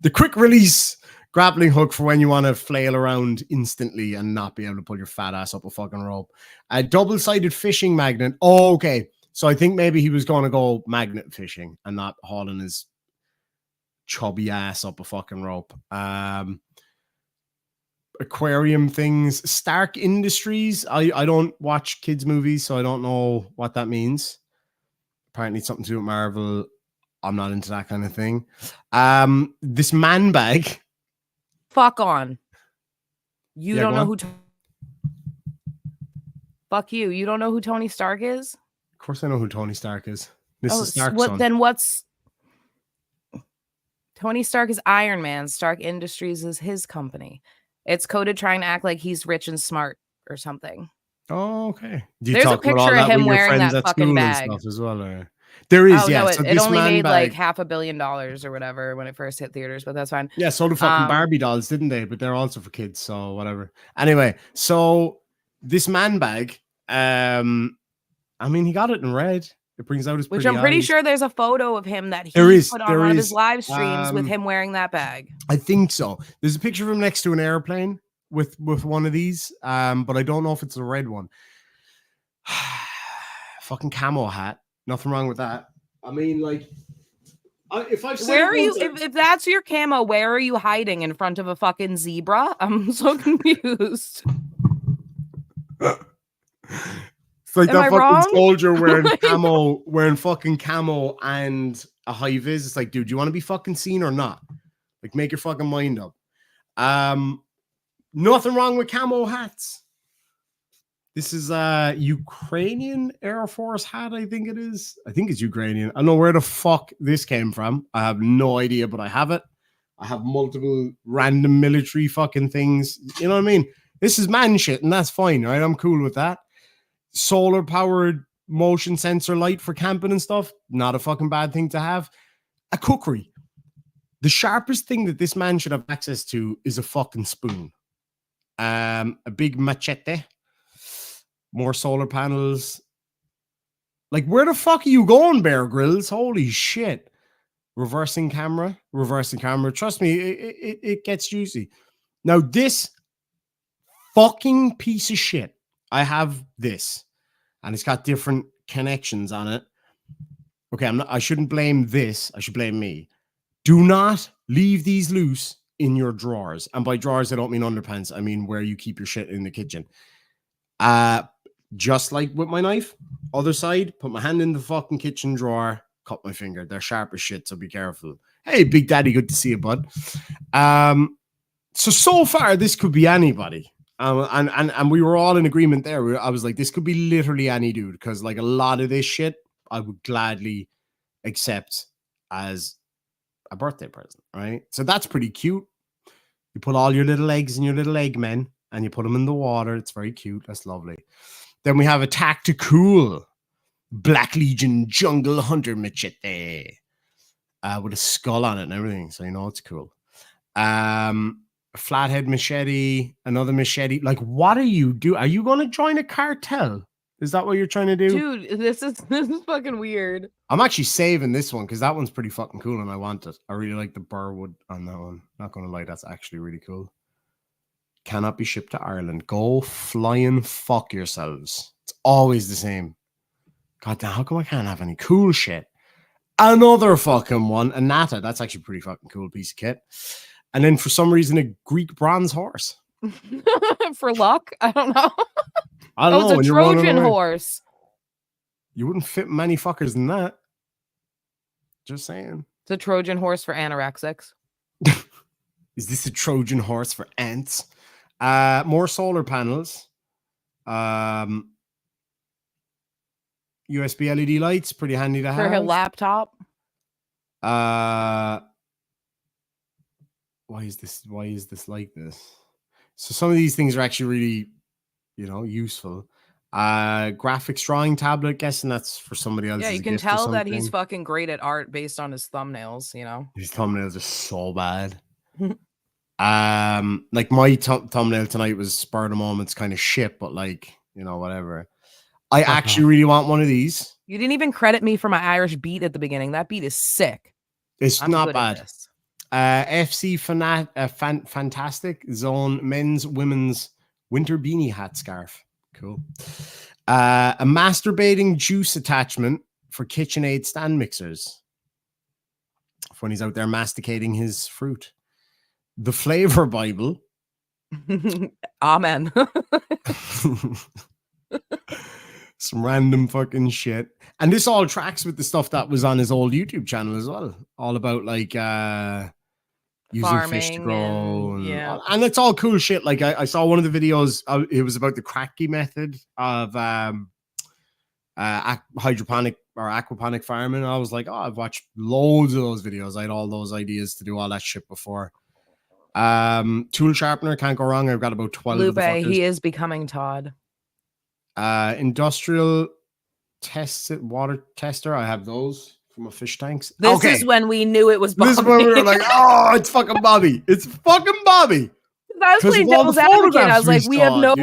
The quick release grappling hook for when you want to flail around instantly and not be able to pull your fat ass up a fucking rope. A double-sided fishing magnet. Oh, okay. So I think maybe he was going to go magnet fishing and not hauling his chubby ass up a fucking rope. Aquarium things. Stark Industries. I don't watch kids movies, so I don't know what that means. Apparently it's something to do with Marvel. I'm not into that kind of thing. This man bag. Fuck on. You Yeah, don't go know on. who. Fuck you. You don't know who Tony Stark is? Of course I know who Tony Stark is. Mrs. Stark's what son. then? What's Tony Stark is Iron Man. Stark Industries is his company. It's coded trying to act like he's rich and smart or something. Oh, okay. Do you There's a talk about all picture of that him with your wearing friends that at fucking school bag. and stuff as well? Or? There is, Oh yeah. no, So it this only man made bag, like $500 million or whatever when it first hit theaters, but that's fine. yeah, so do fucking Barbie dolls, didn't they? But they're also for kids, so whatever. Anyway, so this man bag, I mean, he got it in red. It brings out his Which pretty I'm pretty eyes. sure there's a photo of him that he There is, put on there one of is. his live streams with Um, him wearing that bag. I think so. There's a picture of him next to an airplane with one of these, but I don't know if it's a red one. Fucking camo hat. Nothing wrong with that. I mean, like, if I've said Where it are you? once, If that's your camo, where are you hiding in front of a fucking zebra? I'm so confused. it's like Am that I fucking wrong? soldier wearing Like- camo, wearing fucking camo and a high vis. It's like, dude, do you want to be fucking seen or not? Like, make your fucking mind up. Nothing wrong with camo hats. This is a Ukrainian Air Force hat, I think it is. I think it's Ukrainian. I don't know where the fuck this came from. I have no idea, but I have it. I have multiple random military fucking things. You know what I mean? This is man shit, and that's fine, right? I'm cool with that. Solar powered motion sensor light for camping and stuff. Not a fucking bad thing to have. A cookery. The sharpest thing that this man should have access to is a fucking spoon. a big machete, more solar panels. Like, where the fuck are you going, Bear Grylls? Holy shit. Reversing camera. Trust me, it gets juicy. Now, this fucking piece of shit, I have this, and it's got different connections on it. Okay, I shouldn't blame this. I should blame me. Do not leave these loose in your drawers. And by drawers, I don't mean underpants. I mean where you keep your shit in the kitchen. Just like with my knife, other side, put my hand in the fucking kitchen drawer, cut my finger. They're sharp as shit, so be careful. Hey, Big Daddy, good to see you, bud. So far, this could be anybody. And we were all in agreement there. I was like, this could be literally any dude, because like a lot of this shit, I would gladly accept as a birthday present, right? So that's pretty cute. You put all your little eggs in your little egg men, and you put them in the water. It's very cute. That's lovely. Then we have a tactical Black Legion Jungle Hunter machete with a skull on it and everything, so you know it's cool. A flathead machete, another machete. Like, what are you doing? Are you going to join a cartel? Is that what you're trying to do? Dude, this is fucking weird. I'm actually saving this one because that one's pretty fucking cool and I want it. I really like the burwood on that one. Not going to lie, that's actually really cool. Cannot be shipped to Ireland. Go flying fuck yourselves. It's always the same. God damn, how come I can't have any cool shit? Another fucking one. A Nata. That's actually a pretty fucking cool piece of kit. And then for some reason, a Greek bronze horse. For luck? I don't know. I don't know. It's a Trojan horse. You wouldn't fit many fuckers in that. Just saying. It's a Trojan horse for anorexics. Is this a Trojan horse for ants? More solar panels. USB LED lights, pretty handy to have. For a laptop. Why is this like this? So some of these things are actually really, useful. Graphics drawing tablet, guessing that's for somebody else. Yeah, you can tell that he's fucking great at art based on his thumbnails, His thumbnails are so bad. Like my thumbnail tonight was spur of the moments kind of shit, but like, whatever. I actually really want one of these. You didn't even credit me for my Irish beat at the beginning. That beat is sick. It's not bad. FC Fantastic Zone men's women's winter beanie hat scarf. Cool. A masturbating juice attachment for KitchenAid stand mixers for when he's out there masticating his fruit. The Flavor Bible. Amen. Some random fucking shit. And this all tracks with the stuff that was on his old YouTube channel as well. All about like using farming, fish to grow. and it's all cool shit. Like I saw one of the videos. It was about the Cracky method of hydroponic or aquaponic farming. I was like, I've watched loads of those videos. I had all those ideas to do all that shit before. Tool sharpener, can't go wrong. I've got about 12 Lupe, of the fuckers. he is becoming Todd. Industrial water tester. I have those from my fish tanks. This is when we knew it was Bobby. This is when we were like, it's fucking Bobby. It's fucking Bobby. I was playing devil's advocate. I was like, we have no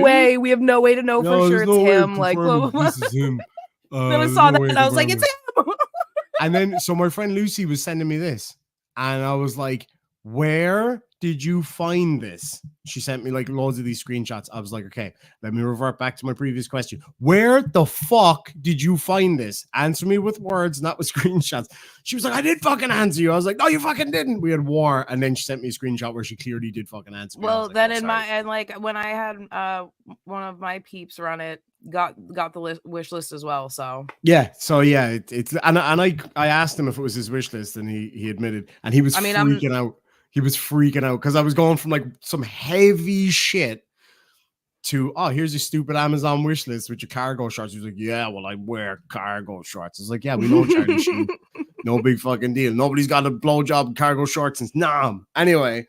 way to know for sure it's him. Like, blah, blah, blah. This is him. Then I saw that and I was like, it's him. And then, so my friend Lucy was sending me this. And I was like, where did you find this? She sent me like loads of these screenshots. I was like, okay, let me revert back to my previous question. Where the fuck did you find this? Answer me with words, not with screenshots. She was like, I did fucking answer you. I was like, no, you fucking didn't. We had war. And then she sent me a screenshot where she clearly did fucking answer me. Well, like, then when I had one of my peeps run it, got the wish list as well. So it's and I asked him if it was his wish list, and he admitted, and he was freaking out. He was freaking out because I was going from like some heavy shit to, here's your stupid Amazon wish list with your cargo shorts. He was like, yeah, well, I wear cargo shorts. I was like, yeah, we know, Charlie Sheen. No big fucking deal. Nobody's got a blowjob in cargo shorts since Nam. Anyway,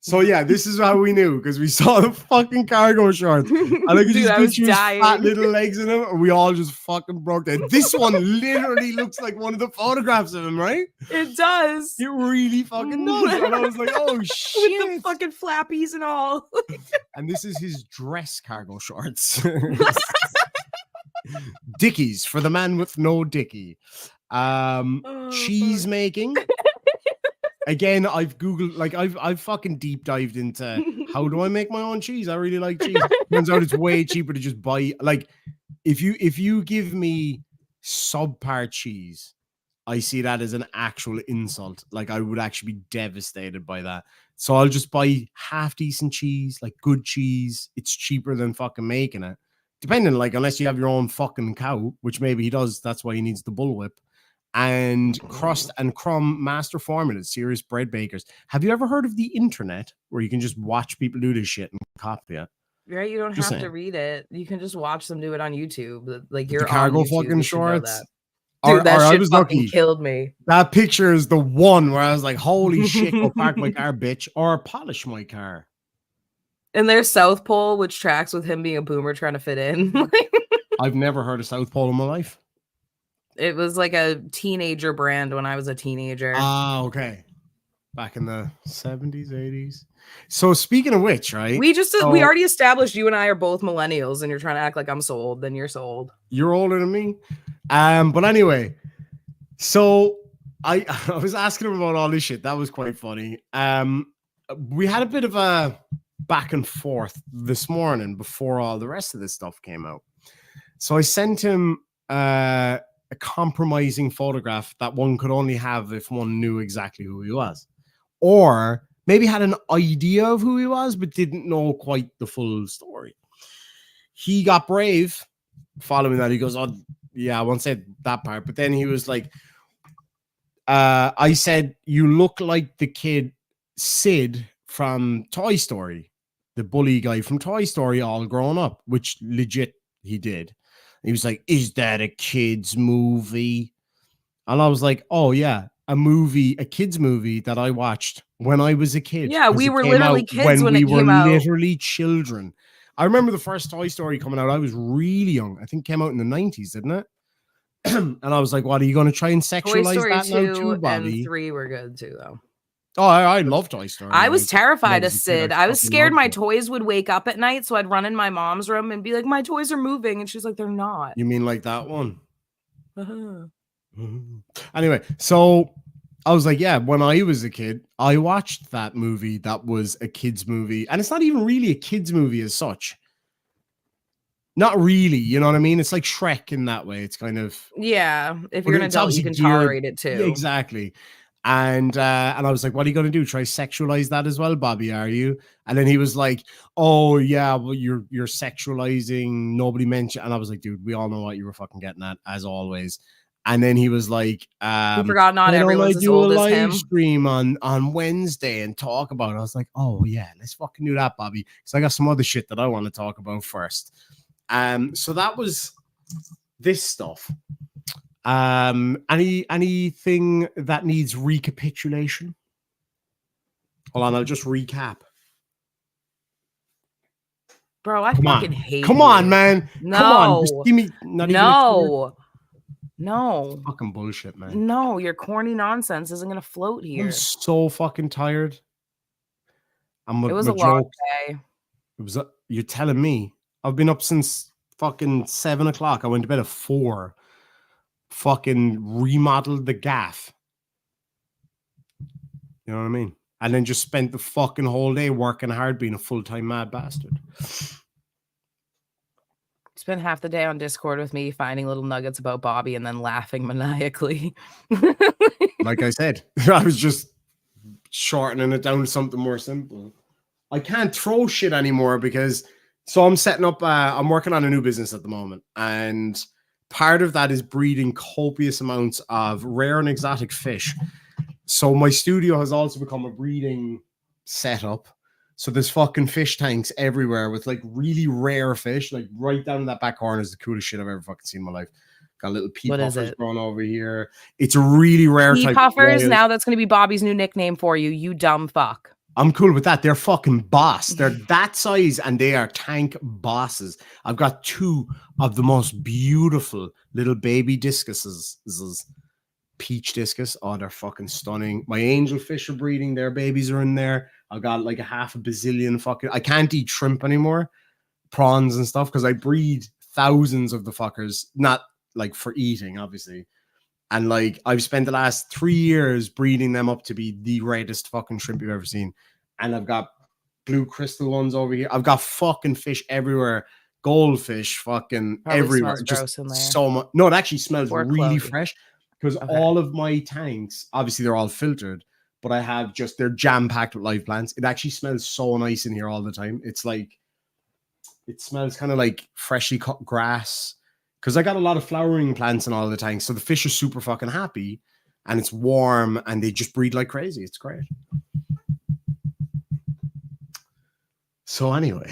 So yeah, this is how we knew, because we saw the fucking cargo shorts. And I could Dude, just I was picture his fat dying. little legs in them, and we all just fucking broke down. This one literally looks like one of the photographs of him, right? It does. It really fucking does. And I was like, oh shit. With the fucking flappies and all. And this is his dress cargo shorts. Dickies for the man with no dickie. Cheese making. Again, I've Googled, like I've fucking deep dived into how do I make my own cheese. I really like cheese. Turns out it's way cheaper to just buy. Like, if you give me subpar cheese, I see that as an actual insult. Like, I would actually be devastated by that. So I'll just buy half decent cheese, like good cheese. It's cheaper than fucking making it. Depending, like, unless you have your own fucking cow, which maybe he does. That's why he needs the bullwhip. And crust and crumb master formulas, serious bread bakers. Have you ever heard of the internet where you can just watch people do this shit and copy it? Right, you don't Just have to saying. read it. You can just watch them do it on YouTube. Like, you're The cargo on YouTube, fucking you should know shorts. that. Dude, that I shit was fucking lucky. killed me. That picture is the one where I was like, holy shit, go park my car, bitch, or polish my car. And there's South Pole, which tracks with him being a boomer trying to fit in. I've never heard of South Pole in my life. It was like a teenager brand when I was a teenager. Ah, okay. Back in the 70s, 80s. So speaking of which, right? We already established you and I are both millennials, and you're trying to act like I'm so old. Then you're so old. You're older than me. But anyway, so I was asking him about all this shit. That was quite funny. We had a bit of a back and forth this morning before all the rest of this stuff came out. So I sent him a compromising photograph that one could only have if one knew exactly who he was, or maybe had an idea of who he was but didn't know quite the full story. He got brave following that. He goes, oh yeah, I won't say that part, but then he was like, I said, you look like the kid Sid from Toy Story, the bully guy from Toy Story, all grown up, which legit he did. He was like, is that a kid's movie? And I was like, oh yeah, a kid's movie that I watched when I was a kid. Yeah, we were literally kids when it came out. Literally children. I remember the first Toy Story coming out. I was really young. I think it came out in the 90s, didn't it? And I was like, what, are you going to try and sexualize Toy Story that 2 now too, Bobby? and 3 were good too, though. Oh, I love Toy Story. I was terrified of as a kid, Sid. I was fucking scared loved my it. toys would wake up at night, so I'd run in my mom's room and be like, my toys are moving. And she's like, they're not. You mean like that one? Uh-huh. Anyway, so I was like, yeah, when I was a kid, I watched that movie that was a kid's movie. And it's not even really a kid's movie as such. Not really, you know what I mean? It's like Shrek in that way. It's kind of... Yeah, if you're an it's adult, you obviously can tolerate it too. Yeah, exactly. And I was like, what are you going to do? Try sexualize that as well, Bobby, are you? And then he was like, oh, yeah, well, you're sexualizing. Nobody mentioned. And I was like, dude, we all know what you were fucking getting at, as always. And then he was like, He forgot not everyone's as old as him. Stream on Wednesday and talk about it. I was like, oh, yeah, let's fucking do that, Bobby. Because I got some other shit that I want to talk about first. So that was this stuff. Anything that needs recapitulation? Hold on, I'll just recap. Bro, I fucking hate Come you. on, man. No. Come on, just give me No. Fucking bullshit, man. No, your corny nonsense isn't gonna float here. I'm so fucking tired. It was a long day. It was you're telling me. I've been up since fucking 7 o'clock. I went to bed at 4. Fucking remodeled the gaff. You know what I mean? And then just spent the fucking whole day working hard, being a full-time mad bastard. Spent half the day on Discord with me finding little nuggets about Bobby and then laughing maniacally. Like I said, I was just shortening it down to something more simple. I can't throw shit anymore because... So I'm setting up... I'm working on a new business at the moment. And... part of that is breeding copious amounts of rare and exotic fish. So my studio has also become a breeding setup. So there's fucking fish tanks everywhere with like really rare fish. Like right down in that back corner is the coolest shit I've ever fucking seen in my life. Got little pea puffers growing over here. It's a really rare pea type puffers. of now that's going to be Bobby's new nickname for you. You dumb fuck. I'm cool with that. They're fucking boss. They're that size and they are tank bosses. I've got 2 of the most beautiful little baby discuses. Peach discus. Oh, they're fucking stunning. My angelfish are breeding. Their babies are in there. I've got like a half a bazillion fucking. I can't eat shrimp anymore, prawns and stuff, because I breed thousands of the fuckers, not like for eating, obviously. And like I've spent the last 3 years breeding them up to be the reddest fucking shrimp you've ever seen. And I've got blue crystal ones over here. I've got fucking fish everywhere. Goldfish fucking Probably everywhere. smells Just gross in there. so much. No, it actually smells Or really cloudy. fresh, because Okay. all of my tanks, obviously they're all filtered, but I have just, they're jam-packed with live plants. It actually smells so nice in here all the time. It's like, it smells kind of like freshly cut grass, because I got a lot of flowering plants in all the tanks. So the fish are super fucking happy and it's warm and they just breed like crazy. It's great. So anyway,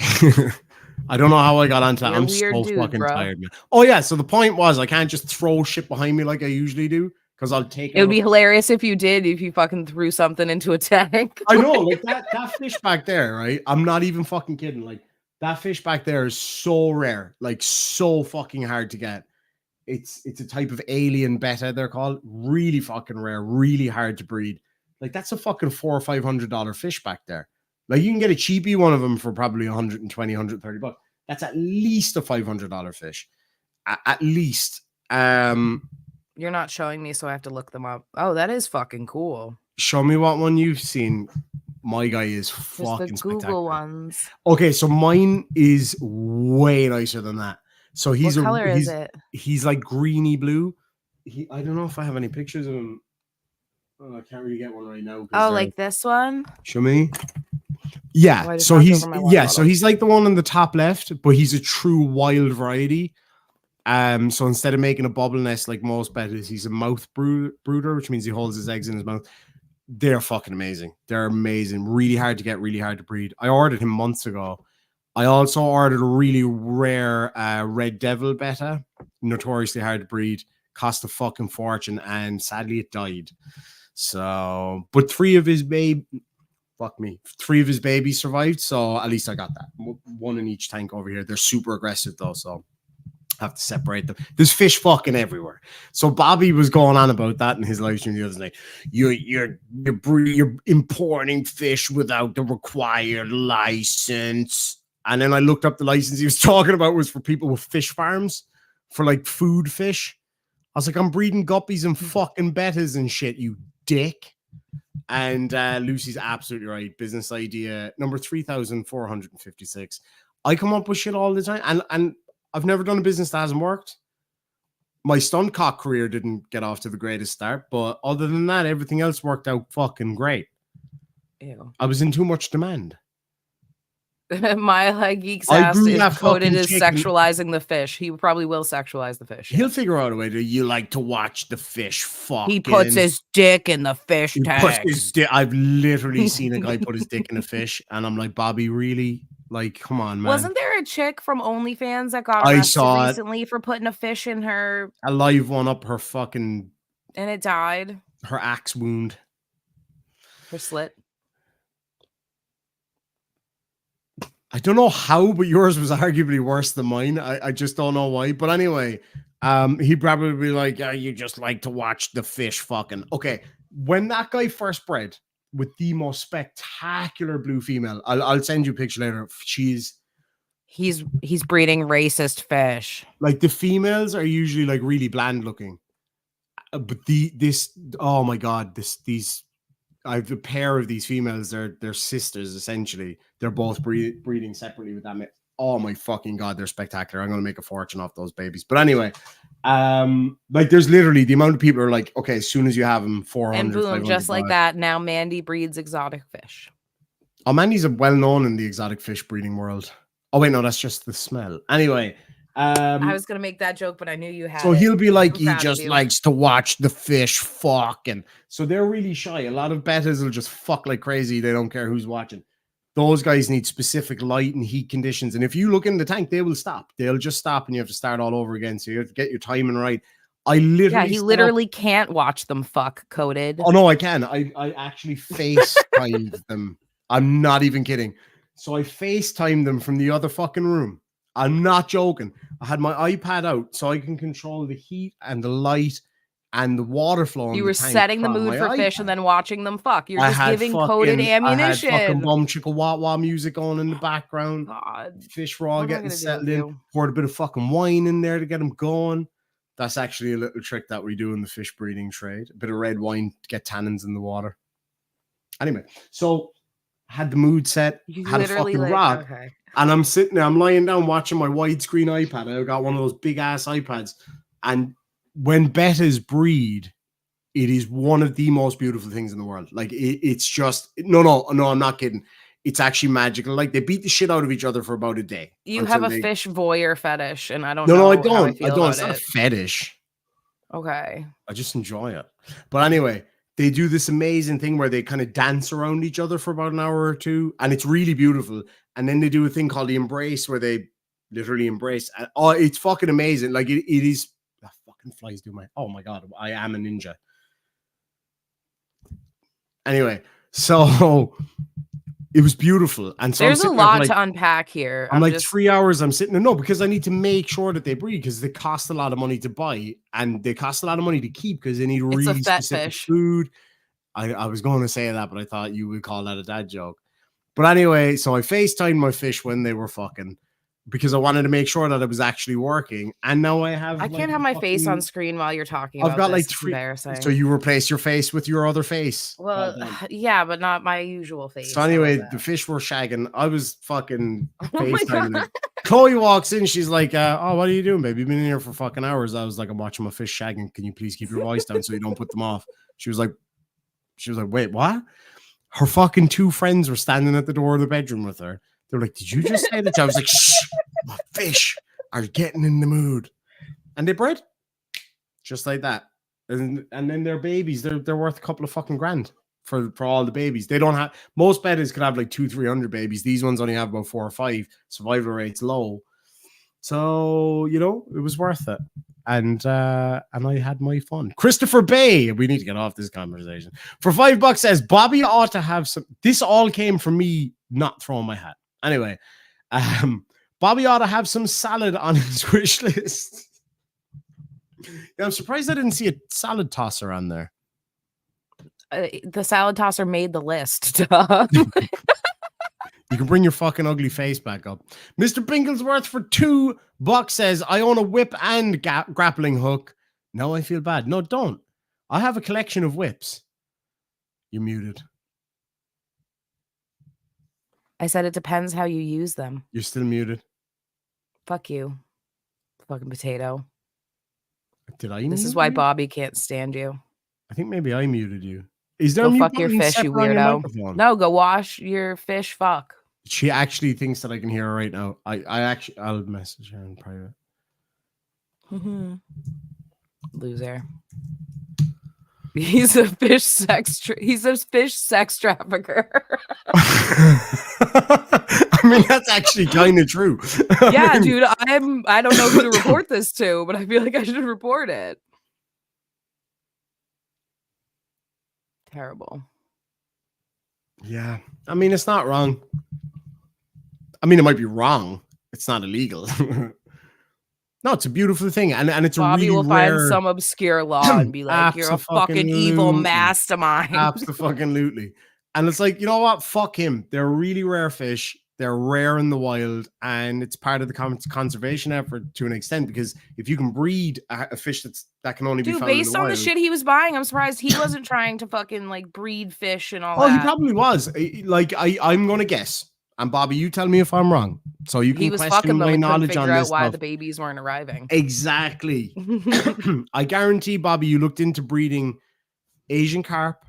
I don't know how I got onto that. You're a I'm weird so dude, fucking bro. tired, man. Oh yeah, so the point was I can't just throw shit behind me like I usually do, because I'll take It would be out- hilarious if you did, if you fucking threw something into a tank. I know, like that fish back there, right? I'm not even fucking kidding. Like that fish back there is so rare, like so fucking hard to get. It's a type of alien betta, they're called. Really fucking rare, really hard to breed. Like that's a fucking $400 or $500 fish back there. Like you can get a cheapy one of them for probably 120, 130 bucks. That's at least a $500 fish. At least. You're not showing me, so I have to look them up. Oh, that is fucking cool. Show me what one you've seen. My guy is Just fucking the Google spectacular. ones. Okay, so mine is way nicer than that. So he's What color is it? He's like greeny blue. I don't know if I have any pictures of him. Oh, I can't really get one right now. Oh, like this one? Show me. Oh, Yeah. I just So knocked he's over my water so bottle. he's like the one on the top left, but he's a true wild variety. So instead of making a bubble nest like most bettas, he's a mouth brooder, which means he holds his eggs in his mouth. They're fucking amazing. They're amazing. Really hard to get, really hard to breed. I ordered him months ago. I also ordered a really rare red devil betta, notoriously hard to breed, cost a fucking fortune, and sadly it died. So, but 3 of his babies survived. So at least I got that. 1 in each tank over here. They're super aggressive though, so I have to separate them. There's fish fucking everywhere. So Bobby was going on about that in his live stream the other day. You're importing fish without the required license. And then I looked up the license he was talking about was for people with fish farms, for like food fish. I was like, I'm breeding guppies and fucking bettas and shit, you dick. And Lucy's absolutely right. Business idea number 3,456. I come up with shit all the time, and I've never done a business that hasn't worked. My stunt cock career didn't get off to the greatest start, but other than that, everything else worked out fucking great. Ew. I was in too much demand. My Geek's I ass grew is that coded fucking as chicken. sexualizing the fish. He probably will sexualize the fish. He'll figure out a way to. You like to watch the fish fucking. He puts his dick in the fish tank. I've literally seen a guy put his dick in a fish, and I'm like, Bobby, really? Like, come on, man. Wasn't there a chick from OnlyFans that got I arrested saw it. recently for putting a fish in her A live one up her fucking, and it died? her axe wound. Her slit. I don't know how, but yours was arguably worse than mine. I just don't know why. But anyway, he'd probably be like, yeah, you just like to watch the fish fucking. Okay, when that guy first bred with the most spectacular blue female, I'll send you a picture later. He's breeding racist fish. like, the females are usually like really bland looking. But oh my God, these I have a pair of these females. They're sisters essentially. They're both breeding separately with that. Oh my fucking God, they're spectacular. I'm gonna make a fortune off those babies. But anyway, like there's literally the amount of people are like, okay, as soon as you have them, 400, And boom, just like $500. that. Now Mandy breeds exotic fish. Oh, Mandy's well known in the exotic fish breeding world. Oh wait, no, that's just the smell. Anyway. I was gonna make that joke, but I knew you had. So he'll be like, he proud of just you. likes to watch the fish fucking. So they're really shy. A lot of bettas will just fuck like crazy. They don't care who's watching. Those guys need specific light and heat conditions. And if you look in the tank, they will stop. They'll just stop and you have to start all over again. So you have to get your timing right. He literally can't watch them fuck coded. Oh no, I can. I actually FaceTime them. I'm not even kidding. So I FaceTimed them from the other fucking room. I'm not joking. I had my iPad out so I can control the heat and the light and the water flow. You were setting the mood for fish and then watching them fuck. You're just giving coded ammunition. I had fucking bum chicka wah wah music on in the background. God. Fish were all getting settled in. Poured a bit of fucking wine in there to get them going. That's actually a little trick that we do in the fish breeding trade. A bit of red wine to get tannins in the water. Anyway, so had the mood set. You had a fucking rock. Okay. And I'm sitting there, I'm lying down watching my widescreen iPad. I got one of those big ass iPads. And when bettas breed, it is one of the most beautiful things in the world. Like it's just no, I'm not kidding. It's actually magical. Like they beat the shit out of each other for about a day. You have a fish voyeur fetish, and I don't know. No, I don't. I don't. It's not a fetish. Okay. I just enjoy it. But anyway, they do this amazing thing where they kind of dance around each other for about an hour or two, and it's really beautiful. And then they do a thing called the embrace where they literally embrace. Oh, it's fucking amazing. Like it is. Oh, fucking flies do my. Oh my God, I am a ninja. Anyway, so it was beautiful. And so there's a lot to unpack here. I'm like 3 hours. I'm sitting there. No, because I need to make sure that they breed because they cost a lot of money to buy and they cost a lot of money to keep because they need really specific food. I was going to say that, but I thought you would call that a dad joke. But anyway, so I FaceTimed my fish when they were fucking because I wanted to make sure that it was actually working. And now I have. I can't have my face on screen while you're talking. I've got this. like 3. Embarrassing. So you replace your face with your other face. Well, yeah, but not my usual face. So anyway, the fish were shagging. I was fucking FaceTiming. Chloe walks in. She's like, "Oh, what are you doing, baby? You've been in here for fucking hours." I was like, "I'm watching my fish shagging. Can you please keep your voice down so you don't put them off?" She was like, "Wait, what?" Her fucking 2 friends were standing at the door of the bedroom with her. They were like, "Did you just say that?" I was like, "Shh, my fish are getting in the mood," and they bred just like that. And then their babies, they're worth a couple of fucking grand for all the babies. They don't have most bedders could have like 200-300 babies. These ones only have about 4 or 5. Survival rate's low, so you know it was worth it. And I had my fun. Christopher Bay, we need to get off this conversation. For $5 says Bobby ought to have some. This all came from me not throwing my hat. Anyway, Bobby ought to have some salad on his wish list. Yeah, I'm surprised I didn't see a salad tosser on there. The salad tosser made the list. You can bring your fucking ugly face back up. Mr. Binglesworth for $2 says, I own a whip and grappling hook. Now I feel bad. No, don't. I have a collection of whips. You're muted. I said it depends how you use them. You're still muted. Fuck you. Fucking potato. Did I? This is why Bobby can't stand you. I think maybe I muted you. Is there go fuck your fish, you weirdo. No, go wash your fish. Fuck. She actually thinks that I can hear her right now. I'll message her in private. Loser. He's a fish sex trafficker. I mean, that's actually kind of true. Yeah, dude. I don't know who to report this to, but I feel like I should report it. Terrible. Yeah. I mean, it's not wrong. I mean, it might be wrong. It's not illegal. No, it's a beautiful thing. And it's Bobby a really will find some obscure law and be like, you're a fucking evil mastermind. Absolutely. And it's like, you know what? Fuck him. They're really rare fish. They're rare in the wild. And it's part of the conservation effort to an extent, because if you can breed a fish that can only be found based in the on wild, the shit he was buying, I'm surprised he wasn't trying to fucking like breed fish and all that. Oh, he probably was. Like, I'm going to guess. And Bobby, you tell me if I'm wrong. So you can question my knowledge on this. Why the babies weren't arriving. Exactly. I guarantee, Bobby, you looked into breeding Asian carp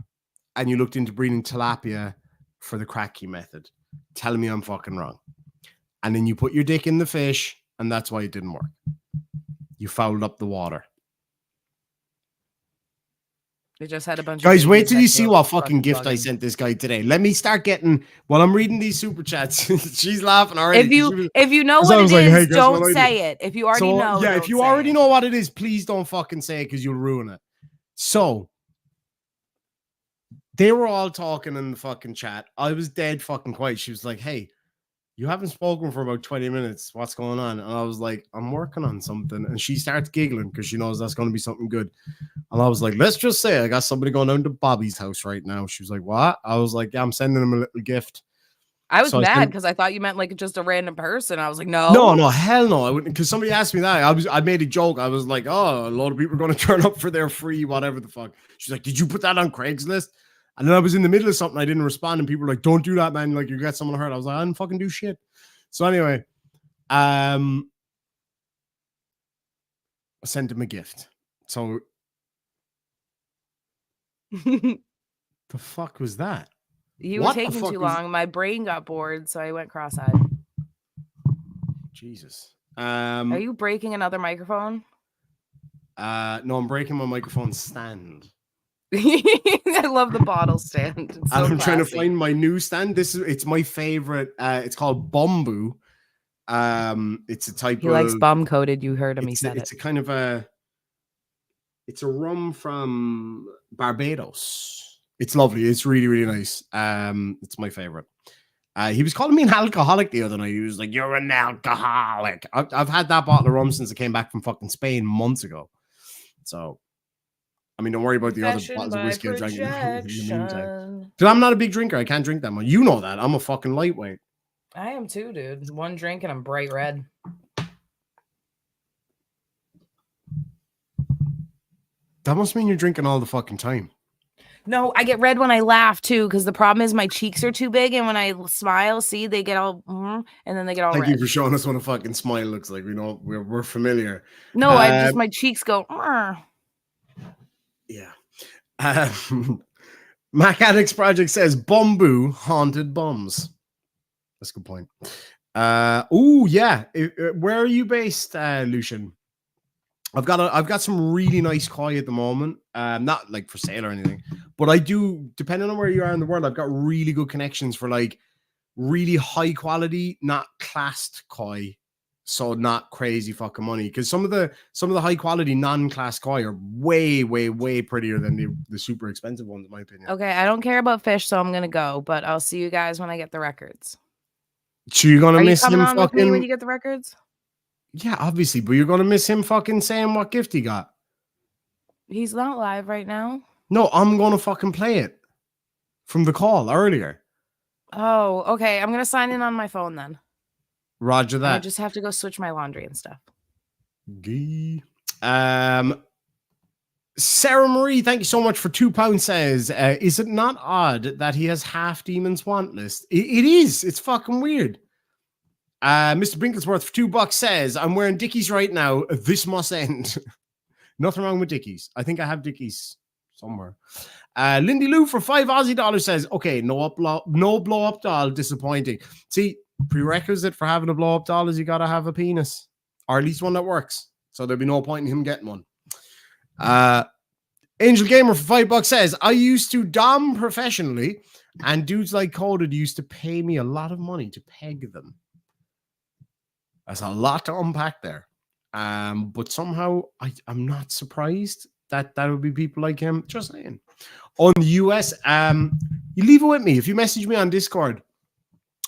and you looked into breeding tilapia for the cracky method. Tell me I'm fucking wrong. And then you put your dick in the fish, and that's why it didn't work. You fouled up the water. They just had a bunch of guys. Wait till you see what fucking gift I sent this guy today. Let me start getting while I'm reading these super chats. She's laughing already. If you know what it is, hey, don't say it. If you already know, yeah. If you already know what it is, please don't fucking say it because you'll ruin it. So they were all talking in the fucking chat. I was dead fucking quiet. She was like, hey, you haven't spoken for about 20 minutes. What's going on? And I was like, I'm working on something. And she starts giggling because she knows that's going to be something good. And I was like, let's just say I got somebody going down to Bobby's house right now. She was like, what? I was like, yeah, I'm sending him a little gift. I was mad because I thought you meant like just a random person. I was like, no. No, hell no. I wouldn't, because somebody asked me that. I made a joke. I was like, oh, a lot of people are going to turn up for their free, whatever the fuck. She's like, did you put that on Craigslist? And then I was in the middle of something. I didn't respond. And people were like, don't do that, man. Like, you got someone hurt. I was like, I didn't fucking do shit. So anyway, I sent him a gift. So the fuck was that? You were taking too long. My brain got bored, so I went cross-eyed. Jesus. Are you breaking another microphone? No, I'm breaking my microphone stand. I love the bottle stand. It's so I'm trying to find my new stand. It's my favorite. It's called Bamboo. It's a type he likes bum coated. You heard him. He said it's a kind of it's a rum from Barbados. It's lovely. It's really, really nice. It's my favorite. He was calling me an alcoholic the other night. He was like, you're an alcoholic. I've had that bottle of rum since I came back from fucking Spain months ago. So, I mean, don't worry about the other bottles of whiskey I drank in the meantime. Because I'm not a big drinker. I can't drink that much. You know that. I'm a fucking lightweight. I am too, dude. One drink and I'm bright red. That must mean you're drinking all the fucking time. No, I get red when I laugh too, because the problem is my cheeks are too big, and when I smile, see, they get all, and then they get all red. Thank you for showing us what a fucking smile looks like. We know we're familiar. No, my cheeks go. Yeah. Mac Addicts Project says Bamboo haunted bums. That's a good point. Oh yeah. Where are you based, Lucian? I've got some really nice koi at the moment. Not like for sale or anything, but I do, depending on where you are in the world, I've got really good connections for like really high quality, not classed koi. So not crazy fucking money. Because some of the high quality non-class koi are way, way, way prettier than the super expensive ones, in my opinion. Okay, I don't care about fish, so I'm gonna go, but I'll see you guys when I get the records. So you're gonna miss him fucking with me when you get the records? Yeah, obviously, but you're gonna miss him fucking saying what gift he got. He's not live right now. No, I'm gonna fucking play it from the call earlier. Oh, okay. I'm gonna sign in on my phone then. Roger that. I just have to go switch my laundry and stuff. Sarah Marie, thank you so much for £2. Says, is it not odd that he has half Demon's want list? It is. It's fucking weird. Mr. Binklesworth for $2 says, I'm wearing Dickies right now. This must end. Nothing wrong with Dickies. I think I have Dickies somewhere. Lindy Lou for $5 Aussie says, okay, no blow up doll. Disappointing. See, prerequisite for having a blow up doll is you got to have a penis, or at least one that works. So there'd be no point in him getting one. Angel Gamer for $5 says, I used to dom professionally, and dudes like Coded used to pay me a lot of money to peg them. That's a lot to unpack there. But somehow I'm not surprised that would be people like him. Just saying. On the US, you leave it with me. If you message me on Discord,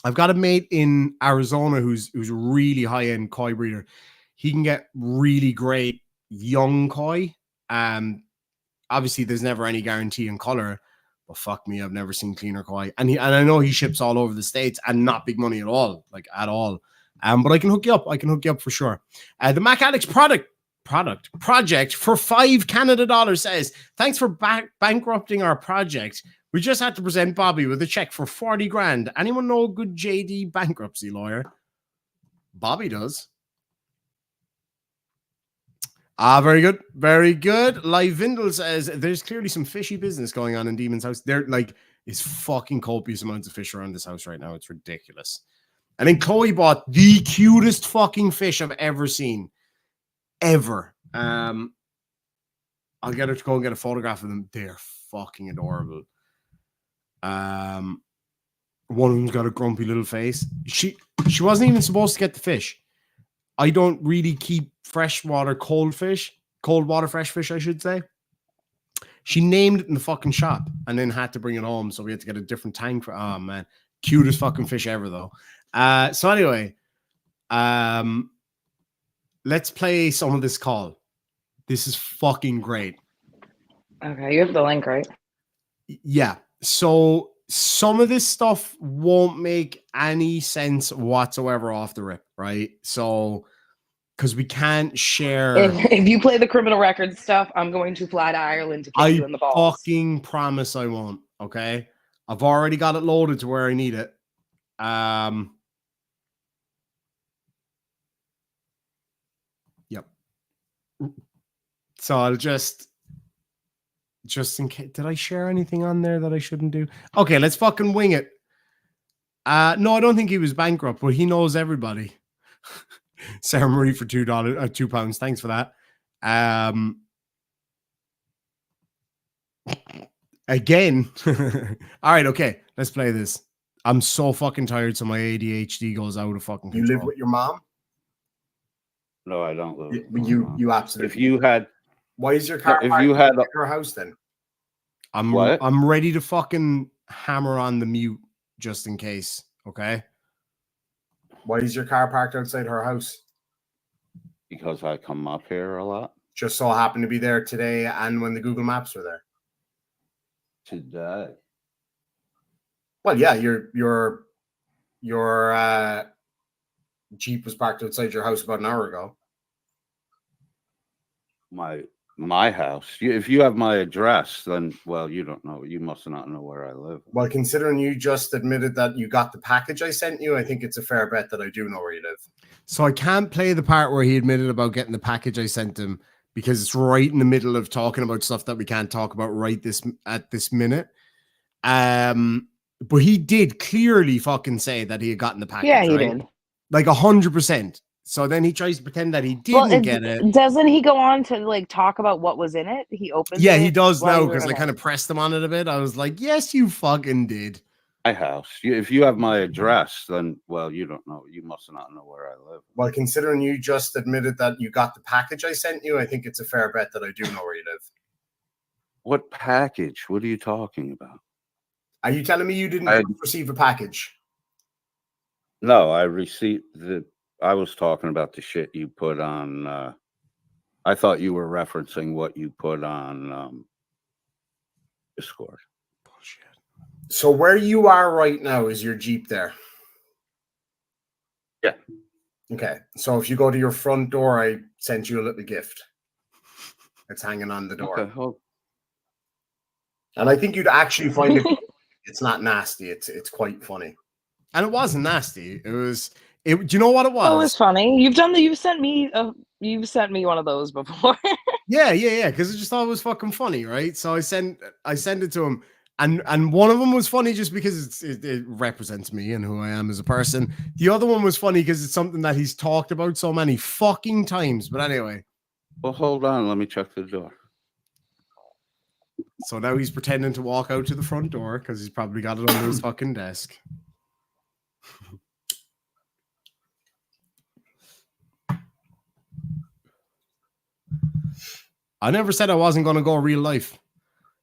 I've got a mate in Arizona who's a really high-end koi breeder. He can get really great young koi. Obviously, there's never any guarantee in color, but fuck me, I've never seen cleaner koi. And I know he ships all over the States and not big money at all, like at all. But I can hook you up. I can hook you up for sure. The Mac Addicts project for $5 Canada says, thanks for bankrupting our project. We just had to present Bobby with a check for 40 grand. Anyone know a good JD bankruptcy lawyer? Bobby does. Very good. Very good. Live Vindle says, there's clearly some fishy business going on in Demon's house. There is fucking copious amounts of fish around this house right now. It's ridiculous. And then Chloe bought the cutest fucking fish I've ever seen. Ever. I'll get her to go and get a photograph of them. They're fucking adorable. One of them's got a grumpy little face. She wasn't even supposed to get the fish. I don't really keep cold water fresh fish, I should say. She named it in the fucking shop and then had to bring it home. So we had to get a different tank for, oh man, cutest fucking fish ever though. So anyway, let's play some of this call. This is fucking great. Okay, you have the link, right? Yeah. So some of this stuff won't make any sense whatsoever off the rip, right? So, because we can't share. If you play the criminal record stuff, I'm going to fly to Ireland to kick you in the balls. I fucking promise I won't. Okay, I've already got it loaded to where I need it. Yep. So I'll just in case. Did I share anything on there that I shouldn't do? Okay, let's fucking wing it. No, I don't think he was bankrupt, but he knows everybody. Sarah Marie for £2. Thanks for that. Again. All right, okay. Let's play this. I'm so fucking tired, so my ADHD goes out of fucking control. You live with your mom? No, I don't live. You absolutely. If you had, why is your car? if you had her house, then I'm ready to fucking hammer on the mute just in case. Okay. Why is your car parked outside her house? Because I come up here a lot. Just so happened to be there today, and when the Google Maps were there Today. Well, yeah, your Jeep was parked outside your house about an hour ago. My house. If you have my address, then well, you don't know. You must not know where I live. Well, considering you just admitted that you got the package I sent you, I think it's a fair bet that I do know where you live. So I can't play the part where he admitted about getting the package I sent him because it's right in the middle of talking about stuff that we can't talk about at this minute. But he did clearly fucking say that he had gotten the package. Yeah, he right? did. Like 100%. So then he tries to pretend that he didn't get it. Doesn't he go on to like talk about what was in it? He opens Yeah, it he does while now you're because I in kind it. of pressed him on it a bit. I was like, yes, you fucking did. My house. If you have my address, then well, you don't know. You must not know where I live. Well, considering you just admitted that you got the package I sent you, I think it's a fair bet that I do know where you live. What package? What are you talking about? Are you telling me you didn't receive a package? No, I received the. I was talking about the shit you put on. I thought you were referencing what you put on Discord. Bullshit. So where you are right now, is your Jeep there? Yeah. Okay. So if you go to your front door, I sent you a little gift. It's hanging on the door. Okay. Oh. And I think you'd actually find it. It's not nasty. It's quite funny. And it wasn't nasty. It was. Do you know what it was? Oh, it's funny. You've sent me one of those before. Yeah. Because I just thought it was fucking funny, right? So I sent it to him, and one of them was funny just because it represents me and who I am as a person. The other one was funny because it's something that he's talked about so many fucking times. But anyway. Well, hold on. Let me check the door. So now he's pretending to walk out to the front door because he's probably got it under his fucking desk. I never said I wasn't going to go real life.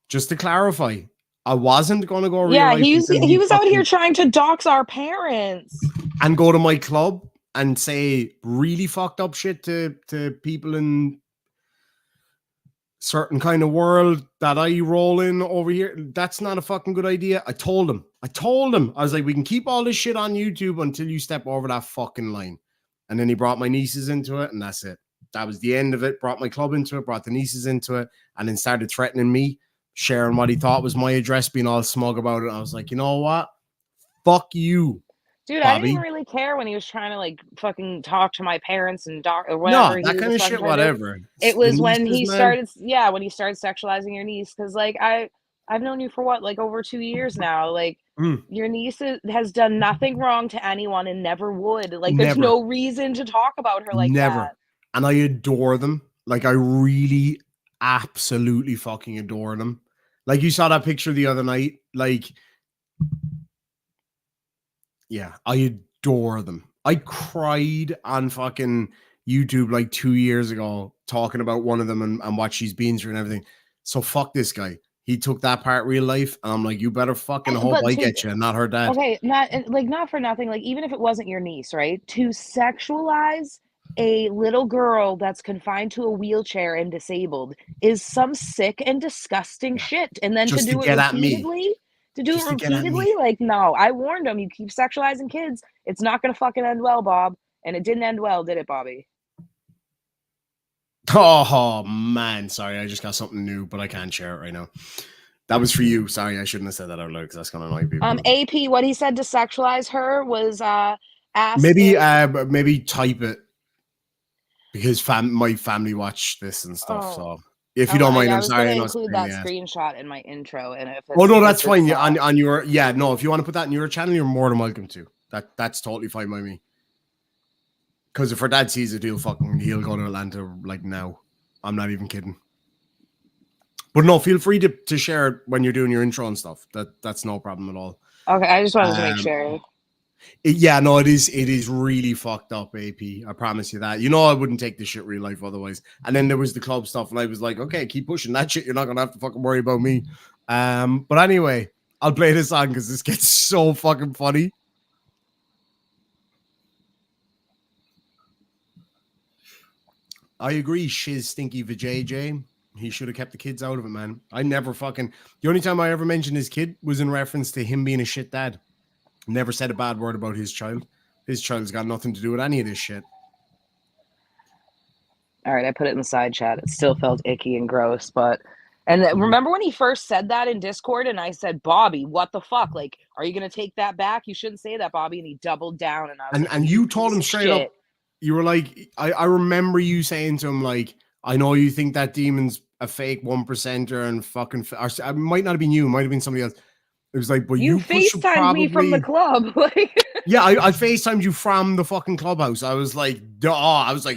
Just to clarify, I wasn't going to go real life. Yeah, he was out here trying to dox our parents. And go to my club and say really fucked up shit to people in certain kind of world that I roll in over here. That's not a fucking good idea. I told him. I was like, we can keep all this shit on YouTube until you step over that fucking line. And then he brought my nieces into it, and that's it. That was the end of it. Brought my club into it, brought the nieces into it, and then started threatening me, sharing what he thought was my address, being all smug about it. I was like, you know what? Fuck you, dude. Bobby. I didn't really care when he was trying to like fucking talk to my parents and or whatever. No, that kind of shit, whatever. It was when he started, when he started sexualizing your niece. Because like I've known you for what, like over 2 years now. Like your niece has done nothing wrong to anyone and never would. Like there's no reason to talk about her like that. And I adore them. Like I really absolutely fucking adore them. Like you saw that picture the other night. Like, yeah, I adore them. I cried on fucking YouTube like 2 years ago talking about one of them and what she's been through and everything. So fuck this guy. He took that part real life, and I'm like, you better fucking hope but I to- get you, not her dad. Okay, not for nothing. Like, even if it wasn't your niece, right? To sexualize a little girl that's confined to a wheelchair and disabled is some sick and disgusting shit. And then Just to to do it get at me. repeatedly, Just to get at me. like, no, I warned him. You keep sexualizing kids, it's not gonna fucking end well, Bob. And it didn't end well, did it, Bobby? Oh man, sorry, I just got something new, but I can't share it right now. That was for you. Sorry, I shouldn't have said that out loud because that's gonna annoy people. AP, what he said to sexualize her was ask maybe type it because my family watch this and stuff. So if you don't mind, I'm sorry. I was gonna include that screenshot in my intro, and if no, that's fine. Yeah, on your no, if you want to put that in your channel, you're more than welcome to. That's totally fine by me. Because if her dad sees it, he'll go to Atlanta like now. I'm not even kidding. But no, feel free to share it when you're doing your intro and stuff. That's no problem at all. Okay, I just wanted to make sure. It is really fucked up, AP. I promise you that. You know I wouldn't take this shit real life otherwise. And then there was the club stuff, and I was like, okay, keep pushing that shit. You're not gonna have to fucking worry about me. But anyway, I'll play this song because this gets so fucking funny. I agree, shiz stinky vajayjay. He should have kept the kids out of it, man. I never fucking... The only time I ever mentioned his kid was in reference to him being a shit dad. Never said a bad word about his child. His child's got nothing to do with any of this shit. All right, I put it in the side chat. It still felt icky and gross, but... And remember when he first said that in Discord, and I said, Bobby, what the fuck? Like, are you going to take that back? You shouldn't say that, Bobby. And he doubled down, and I was and you told him straight up, you were like, I remember you saying to him, like, I know you think that demon's a fake 1%er and fucking... it might not have been you. It might have been somebody else. It was like, but you FaceTimed me from the club. Like, yeah, I FaceTimed you from the fucking clubhouse. I was like,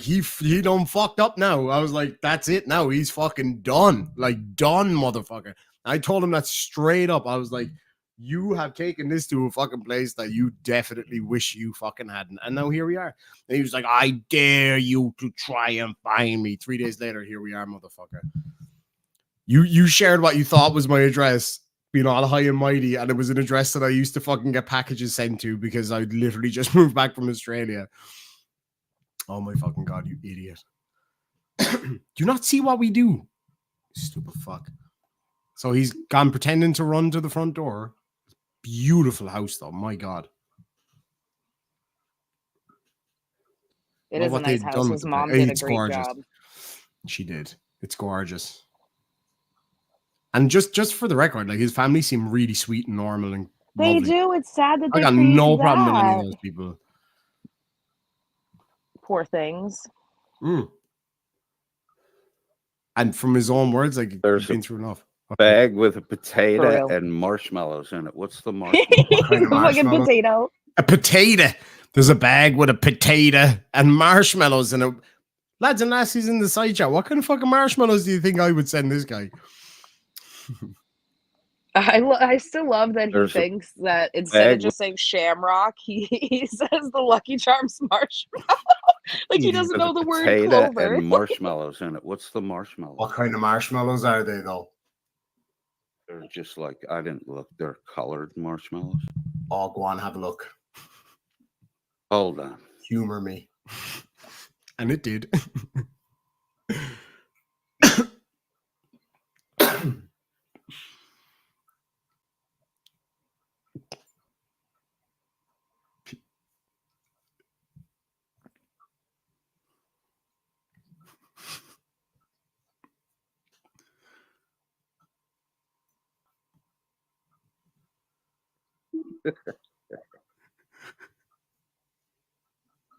he done fucked up now. I was like, that's it now. He's fucking done. Like, done, motherfucker. I told him that straight up. I was like, you have taken this to a fucking place that you definitely wish you fucking hadn't. And now here we are. And he was like, I dare you to try and find me. 3 days later, here we are, motherfucker. You shared what you thought was my address, being all high and mighty, and it was an address that I used to fucking get packages sent to because I literally just moved back from Australia. Oh my fucking God, you idiot. Do you not see what we do? Stupid fuck. So he's gone pretending to run to the front door. Beautiful house, though. My God. It is a nice house. His mom did a great job. She did. It's gorgeous. And just for the record, like, his family seem really sweet and normal and they lovely. do. It's sad that they got no problem with any of those people. Poor things. And from his own words, like, there's been through enough. Bag with a potato and marshmallows in it. What's the marshmallow? What kind of marshmallow? Fucking potato. A potato. There's a bag with a potato and marshmallows in it. Lads and lassies in the side chat, what kind of fucking marshmallows do you think I would send this guy? I still love that he thinks that instead of just saying shamrock, he says the Lucky Charms marshmallow. Like, he doesn't know the word clover. And marshmallows in it. What's the marshmallow? What kind of marshmallows are they, though? They're just like, I didn't look. They're colored marshmallows. Oh, go on, have a look. Hold on. Humor me. And it did.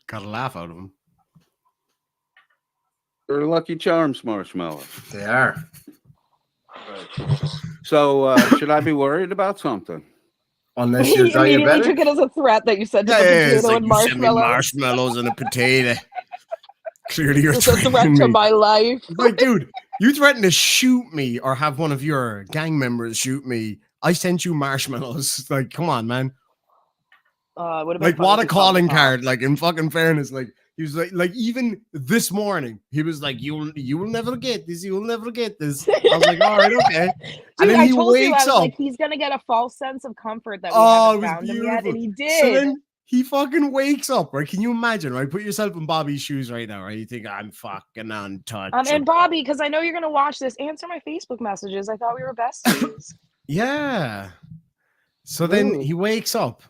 Got a laugh out of him. They're Lucky Charms marshmallows. They are. So, should I be worried about something? Unless you're diabetic. He immediately took it as a threat that you said potato and marshmallows. Marshmallows and a potato. Clearly, you're it's a threat to my life. Like, dude, you threatened to shoot me or have one of your gang members shoot me. I sent you marshmallows. Like, come on, man. Like, what a calling card. Like, in fucking fairness, like, He was like even this morning, he was like, you will never get this. You will never get this. I was like, all right, okay. Dude, And then I he told you, I wakes was up. like, he's gonna get a false sense of comfort that we Oh, it haven't was found him yet, beautiful. and he So did. then he fucking wakes up, right? Can you imagine, right? Put yourself in Bobby's shoes right now, right? You think I'm fucking untouchable. And Bobby, because I know you're gonna watch this, answer my Facebook messages. I thought we were besties. Yeah. So then Rude. he wakes up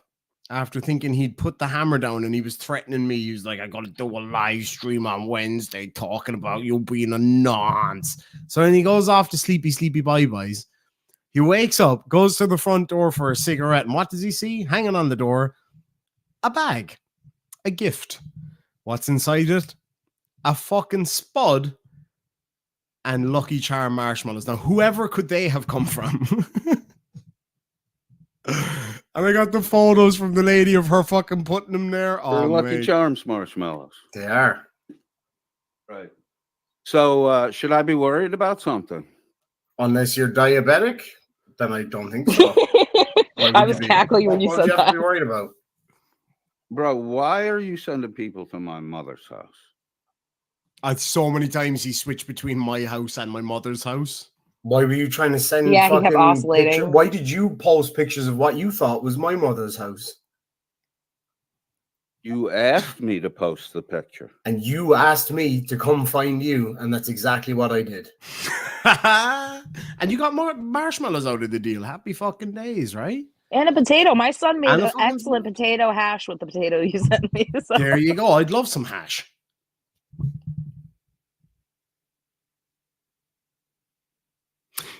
after thinking he'd put the hammer down and he was threatening me. He was like, I gotta do a live stream on Wednesday talking about you being a nonce. So then he goes off to sleepy bye-byes. He wakes up, goes to the front door for a cigarette, and what does he see? Hanging on the door, a bag, a gift. What's inside it? A fucking spud and Lucky Charm marshmallows. Now, whoever could they have come from? And I got the photos from the lady of her fucking putting them there. They're Oh, Lucky mate. Charms marshmallows. They are. Right. So should I be worried about something? Unless you're diabetic, then I don't think so. I was cackling when you What said do you have to be that. worried about? Bro, why are you sending people to my mother's house? So many times he switched between my house and my mother's house. Why were you trying to send Yeah, he kept fucking oscillating. pictures? Why did you post pictures of what you thought was my mother's house? You asked me to post the picture. And you asked me to come find you, and that's exactly what I did. And you got more marshmallows out of the deal. Happy fucking days, right? And a potato. My son made And a an fucking excellent potato hash with the potato you sent me. So. There you go. I'd love some hash.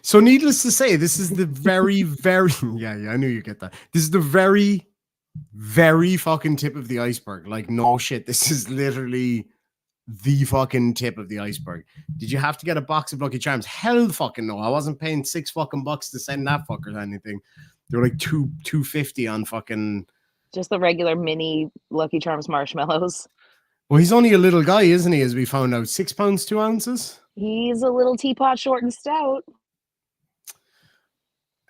So needless to say, this is the very, very yeah, I knew you get that. This is the very, very fucking tip of the iceberg. Like, no shit. This is literally the fucking tip of the iceberg. Did you have to get a box of Lucky Charms? Hell fucking no. I wasn't paying $6 fucking bucks to send that fucker or anything. They were like $2.50 on fucking Just the regular mini Lucky Charms marshmallows. Well, he's only a little guy, isn't he? As we found out, 6 pounds 2 ounces. He's a little teapot, short and stout.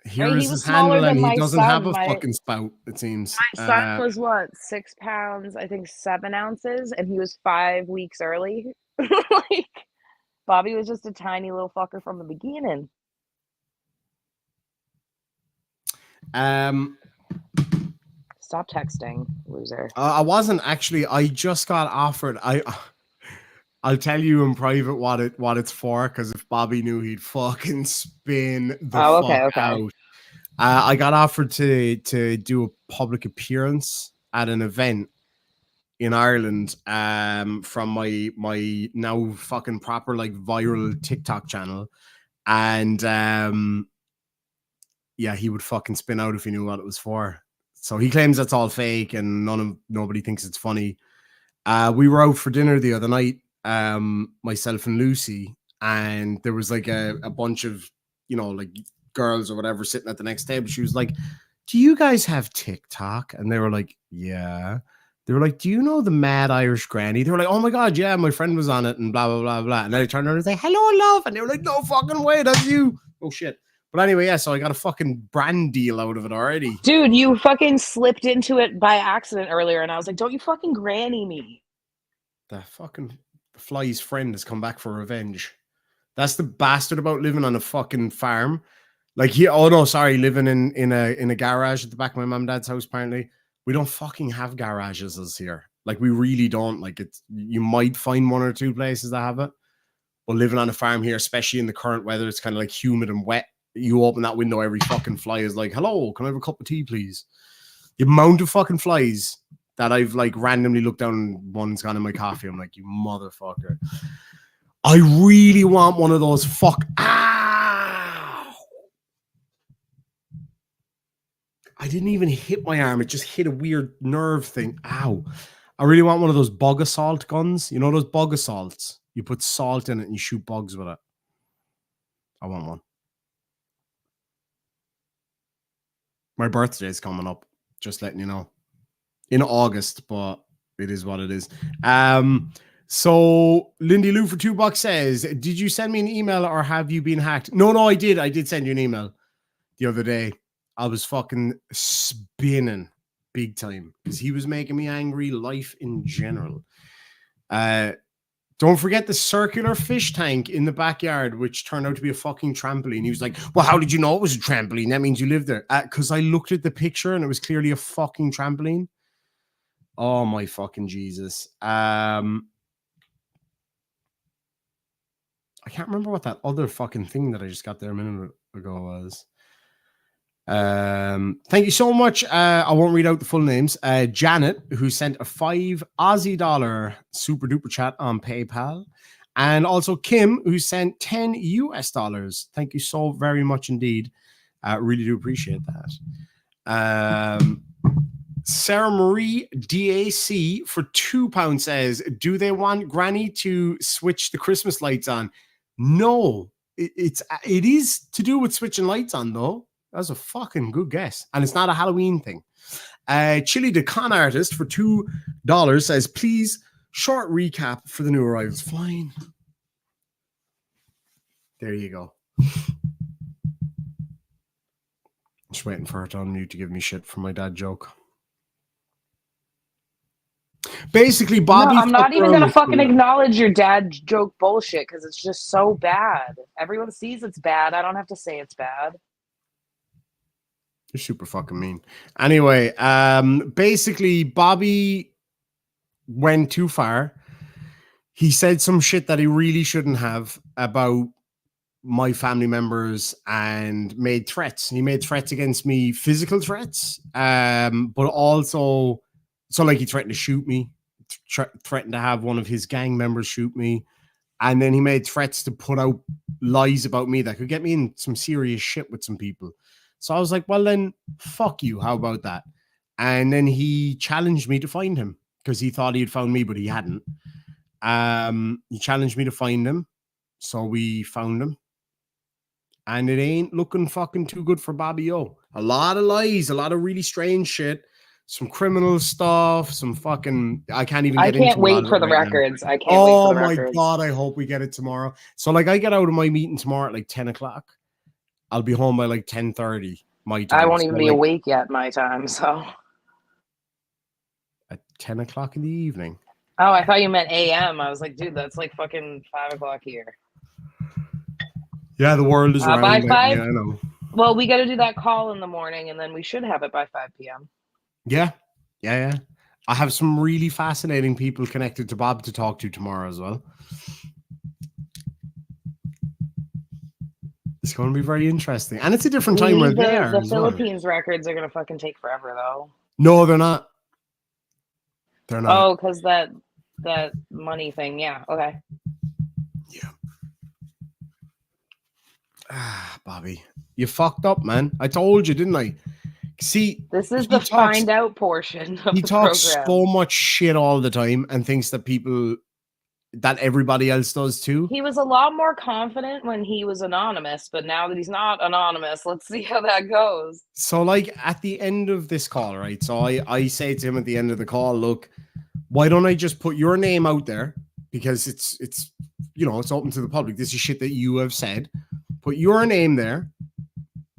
Here Right, is he was his smaller handle, than and he my doesn't son. have a fucking spout. It seems. My son was what, 6 pounds, I think 7 ounces, and he was 5 weeks early. Like, Bobby was just a tiny little fucker from the beginning. Stop texting, loser. I wasn't actually. I just got offered. I'll tell you in private what it's for, because if Bobby knew, he'd fucking spin the fuck out. I got offered to do a public appearance at an event in Ireland from my now fucking proper like viral TikTok channel, and yeah, he would fucking spin out if he knew what it was for. So he claims that's all fake and nobody thinks it's funny. We were out for dinner the other night, myself and Lucy, and there was like a bunch of, you know, like girls or whatever sitting at the next table. She was like, do you guys have TikTok? And they were like, yeah. They were like, do you know the Mad Irish Granny? They were like, oh my God, yeah, my friend was on it and blah, blah, blah, blah. And then I turned around and say, hello, love. And they were like, no fucking way, that's you. Oh shit. But anyway, yeah, so I got a fucking brand deal out of it already. Dude, you fucking slipped into it by accident earlier, and I was like, don't you fucking granny me. The fucking fly's friend has come back for revenge. That's the bastard about living on a fucking farm. Like, living in a garage at the back of my mum and dad's house, apparently. We don't fucking have garages as here. Like, we really don't. Like, you might find 1 or 2 places that have it. But living on a farm here, especially in the current weather, it's kind of like humid and wet. You open that window, every fucking fly is like, hello, can I have a cup of tea, please? The amount of fucking flies that I've like randomly looked down and one's gone in my coffee. I'm like, you motherfucker. I really want one of those Ow! I didn't even hit my arm. It just hit a weird nerve thing. Ow. I really want one of those bug assault guns. You know those bug assaults? You put salt in it and you shoot bugs with it. I want one. My birthday is coming up. Just letting you know. In August, but it is what it is. So Lindy Lou for $2 says, did you send me an email or have you been hacked? No, I did. I did send you an email the other day. I was fucking spinning big time because he was making me angry, life in general. Don't forget the circular fish tank in the backyard, which turned out to be a fucking trampoline. He was like, well, how did you know it was a trampoline? That means you lived there. Because I looked at the picture and it was clearly a fucking trampoline. Oh, my fucking Jesus. I can't remember what that other fucking thing that I just got there a minute ago was. Thank you so much. I won't read out the full names. Janet, who sent a $5 Aussie super duper chat on PayPal, and also Kim, who sent $10 US. Thank you so very much indeed. Really do appreciate that. Sarah Marie DAC for £2 says, do they want Granny to switch the Christmas lights on? No, it is to do with switching lights on though. That's a fucking good guess. And it's not a Halloween thing. Chili the Con Artist for $2 says, please, short recap for the new arrivals. Fine. There you go. Just waiting for it on mute to give me shit for my dad joke. Basically, Bobby. No, I'm not even going to fucking acknowledge your dad joke bullshit because it's just so bad. Everyone sees it's bad. I don't have to say it's bad. You're super fucking mean. Anyway, basically, Bobby went too far. He said some shit that he really shouldn't have about my family members and made threats. He made threats against me, physical threats, but also, so like he threatened to shoot me, threatened to have one of his gang members shoot me. And then he made threats to put out lies about me that could get me in some serious shit with some people. So I was like, well, then fuck you. How about that? And then he challenged me to find him because he thought he had found me, but he hadn't. He challenged me to find him. So we found him. And it ain't looking fucking too good for Bobby O. A lot of lies, a lot of really strange shit, some criminal stuff, some fucking, I can't even get into it. I can't wait for the records. I can't wait for the records. Oh my God, I hope we get it tomorrow. So like I get out of my meeting tomorrow at like 10 o'clock. I'll be home by like 10:30 my time. I won't even be awake yet my time, so. At 10 o'clock in the evening. Oh, I thought you meant AM. I was like, dude, that's like fucking 5 o'clock here. Yeah, the world is around. By 5? Yeah, I know. Well, we got to do that call in the morning, and then we should have it by 5 p.m. Yeah. I have some really fascinating people connected to Bob to talk to tomorrow as well. It's going to be very interesting. And it's a different time where they are. The Philippines records are going to fucking take forever, though. No, they're not. They're not. Oh, because that money thing. Yeah. Okay. Yeah. Bobby, you fucked up, man. I told you, didn't I? See, this is the find out portion of he the talks program. So much shit all the time and thinks that everybody else does too. He was a lot more confident when he was anonymous, but now that he's not anonymous, let's see how that goes. So like at the end of this call, right? So I say to him at the end of the call, look, why don't I just put your name out there? Because it's it's open to the public. This is shit that you have said. Put your name there.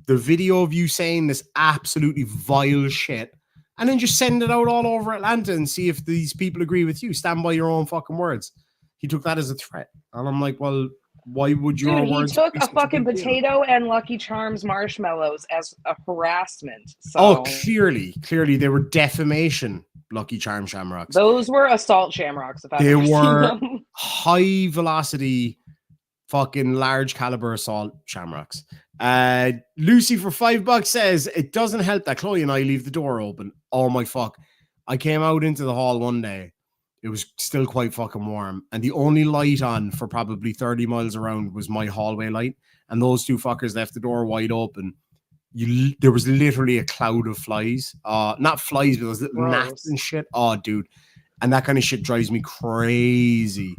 The video of you saying this absolutely vile shit, and then just send it out all over Atlanta and see if these people agree with you. Stand by your own fucking words. He took that as a threat. And I'm like, well, why would your words... He took a fucking potato and Lucky Charms marshmallows as a harassment. So. Oh, clearly they were defamation Lucky Charm shamrocks. Those were assault shamrocks. They were high velocity, fucking large caliber assault shamrocks. Lucy for $5 says, it doesn't help that Chloe and I leave the door open. Oh my fuck. I came out into the hall one day. It was still quite fucking warm. And the only light on for probably 30 miles around was my hallway light. And those two fuckers left the door wide open. There was literally a cloud of flies. Not flies, but those little gnats and shit. Oh, dude. And that kind of shit drives me crazy.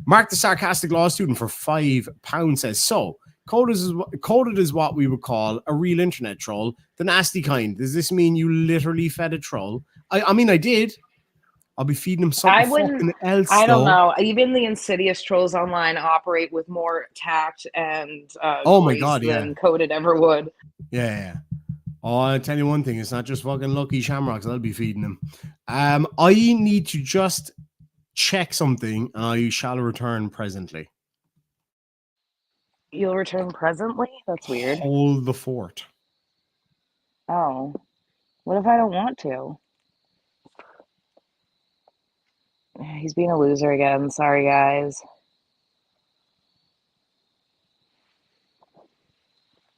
Mark the Sarcastic Law Student for £5 says, so, coded is what we would call a real internet troll, the nasty kind. Does this mean you literally fed a troll? I mean, I did. I'll be feeding him something fucking else. I don't know. Even the insidious trolls online operate with more tact and oh my God, than Coded ever would. Yeah. Oh, I'll tell you one thing. It's not just fucking Lucky Shamrocks. I'll be feeding them. I need to just check something, and I shall return presently. You'll return presently? That's weird. Hold the fort. Oh. What if I don't want to? He's being a loser again. Sorry, guys.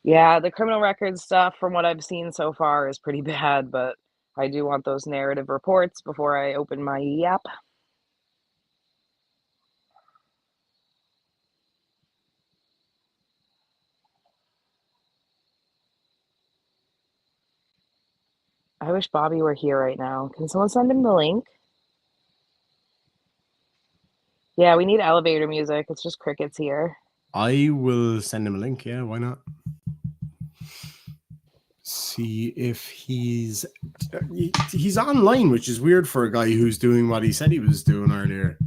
Yeah, the criminal record stuff, from what I've seen so far, is pretty bad, but I do want those narrative reports before I open my yap. I wish Bobby were here right now. Can someone send him the link? Yeah, we need elevator music. It's just crickets here. I will send him a link. Yeah, why not? See if he's online, which is weird for a guy who's doing what he said he was doing earlier.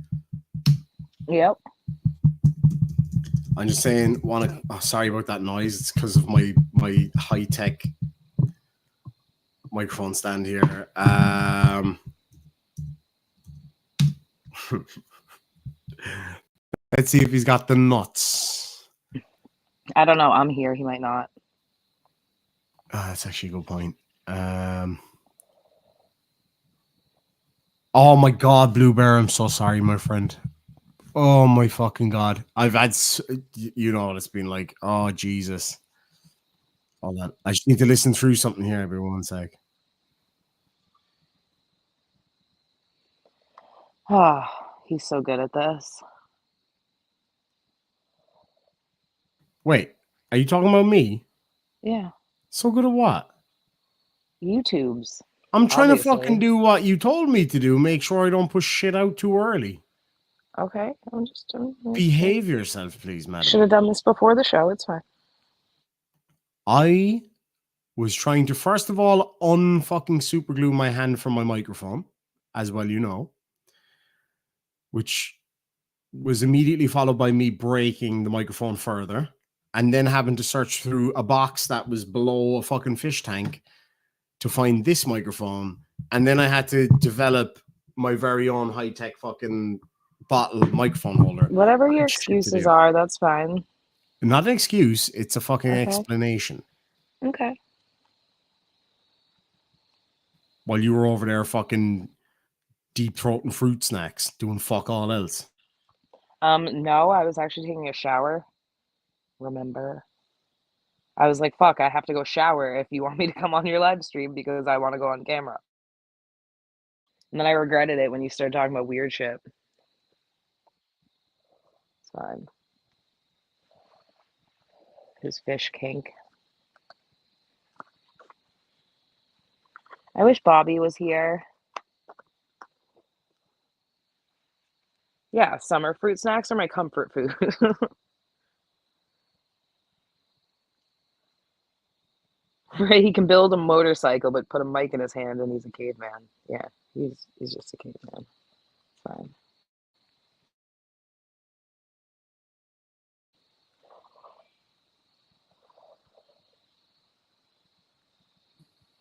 Yep. I'm just saying, sorry about that noise. It's because of my high-tech microphone stand here. Let's see if he's got the nuts. I don't know. I'm here. He might not. That's actually a good point. Oh my God, Blue Bear, I'm so sorry, my friend. Oh my fucking God. I've had, you know what it's been like. Oh, Jesus. All that. I just need to listen through something here, every 1 sec. Ah, he's so good at this. Wait, are you talking about me? Yeah. So good at what? YouTubes. I'm trying to Obviously. fucking do what you told me to do. Make sure I don't push shit out too early. Okay. I'm just Behave yourself, please, madam. Should have done this before the show. It's fine. I was trying to, first of all, unfucking super glue my hand from my microphone, as well, you know, which was immediately followed by me breaking the microphone further and then having to search through a box that was below a fucking fish tank to find this microphone. And then I had to develop my very own high-tech fucking bottle microphone holder. Whatever your excuses are, that's fine. Not an excuse. It's a fucking Okay. explanation. Okay. While you were over there fucking deep throating fruit snacks, doing fuck all else. No, I was actually taking a shower. Remember? I was like, fuck, I have to go shower if you want me to come on your live stream because I want to go on camera. And then I regretted it when you started talking about weird shit. It's fine. His fish kink. I wish Bobby was here. Yeah, summer fruit snacks are my comfort food. Right, he can build a motorcycle, but put a mic in his hand and he's a caveman. Yeah, he's just a caveman. It's fine.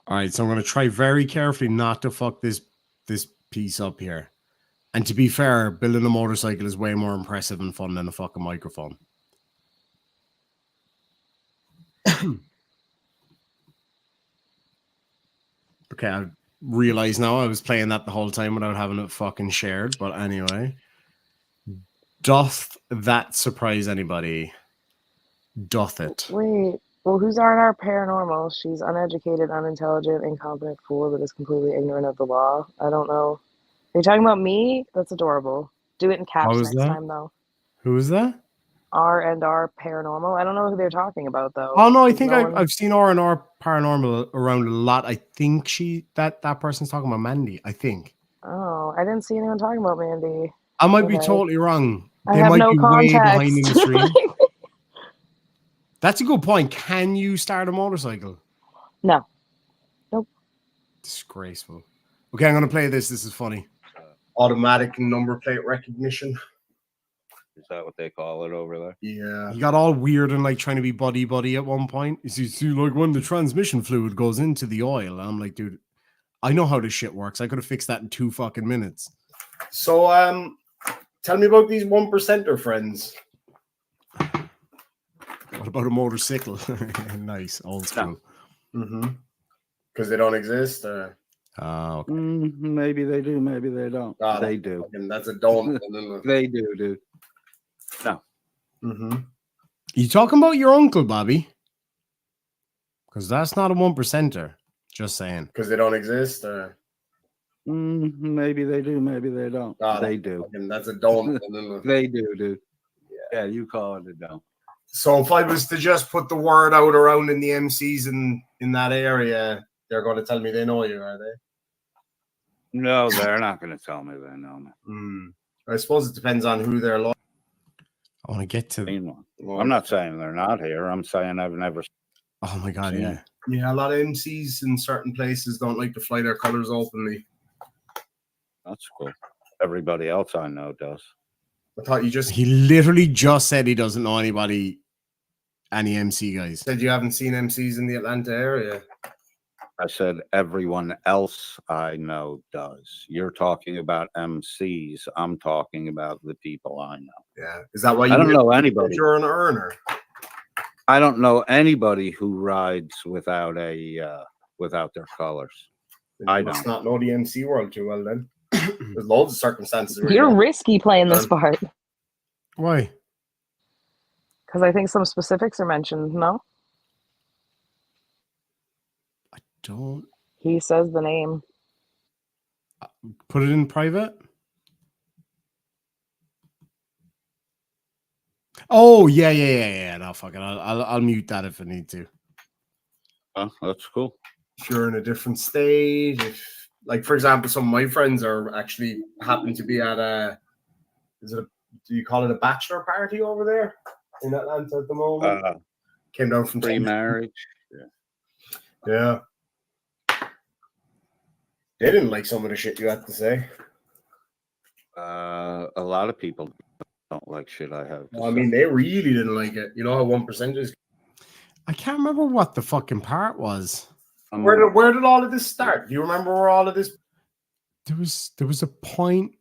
All right, so I'm going to try very carefully not to fuck this piece up here. And to be fair, building a motorcycle is way more impressive and fun than a fucking microphone. Okay, I realize now I was playing that the whole time without having it fucking shared. But anyway, doth that surprise anybody? Doth it? Wait, well, who's R&R paranormal? She's uneducated, unintelligent, incompetent fool that is completely ignorant of the law. I don't know. Are you talking about me? That's adorable. Do it in caps next time, though. Who is that? R&R paranormal. I don't know who they're talking about, though. Oh no, I think I've seen R&R paranormal around a lot. I think that person's talking about Mandy. I think. Oh, I didn't see anyone talking about Mandy. I might be totally wrong. They might be way behind in the stream. That's a good point. Can you start a motorcycle? No. Nope. Disgraceful. Okay, I'm going to play this. This is funny. Automatic number plate recognition. Is that what they call it over there? Yeah. He got all weird and like trying to be buddy at one point. You see, like when the transmission fluid goes into the oil. I'm like, dude, I know how this shit works. I could have fixed that in 2 fucking minutes. So, tell me about these 1%er friends. What about a motorcycle? Nice, old school. Mm-hmm. Because they don't exist. Okay. Maybe they do, maybe they don't. They do. That's a don't. They do, dude. No. Mm-hmm. You talking about your uncle, Bobby? Because that's not a 1%er. Just saying. Because they don't exist. Maybe they do, maybe they don't. They do. That's a don't. They do, dude. Yeah, you call it a don't. So if I was to just put the word out around in the MCs in that area, they're going to tell me they know you, are they? No, they're not going to tell me they know me. I suppose it depends on who they're like. I want to get to. I'm not saying they're not here. I'm saying I've never. Oh my god, yeah. Yeah, a lot of MCs in certain places don't like to fly their colors openly. That's cool. Everybody else I know does. I thought you just He literally just said he doesn't know anybody, any MC guys. said you haven't seen MCs in the Atlanta area. I said everyone else I know does. You're talking about MCs. I'm talking about the people I know. Yeah. Is that why you I don't know anybody. You're an earner. I don't know anybody who rides without their colors. I must don't. not know the MC world too well then. There's loads of circumstances. You're risky playing this part. Why? Because I think some specifics are mentioned, no? I don't. He says the name. Put it in private. Oh yeah. No, fuck it. I'll mute that if I need to. Oh, that's cool. If you're in a different state, if like for example, some of my friends are actually happen to be at do you call it a bachelor party over there in Atlanta at the moment? Came down from pre-marriage. Yeah. They didn't like some of the shit you had to say. A lot of people don't like shit I have. I mean, they really didn't like it. You know how 1% is. I can't remember what the fucking part was. Where did all of this start? Do you remember where all of this? There was a point.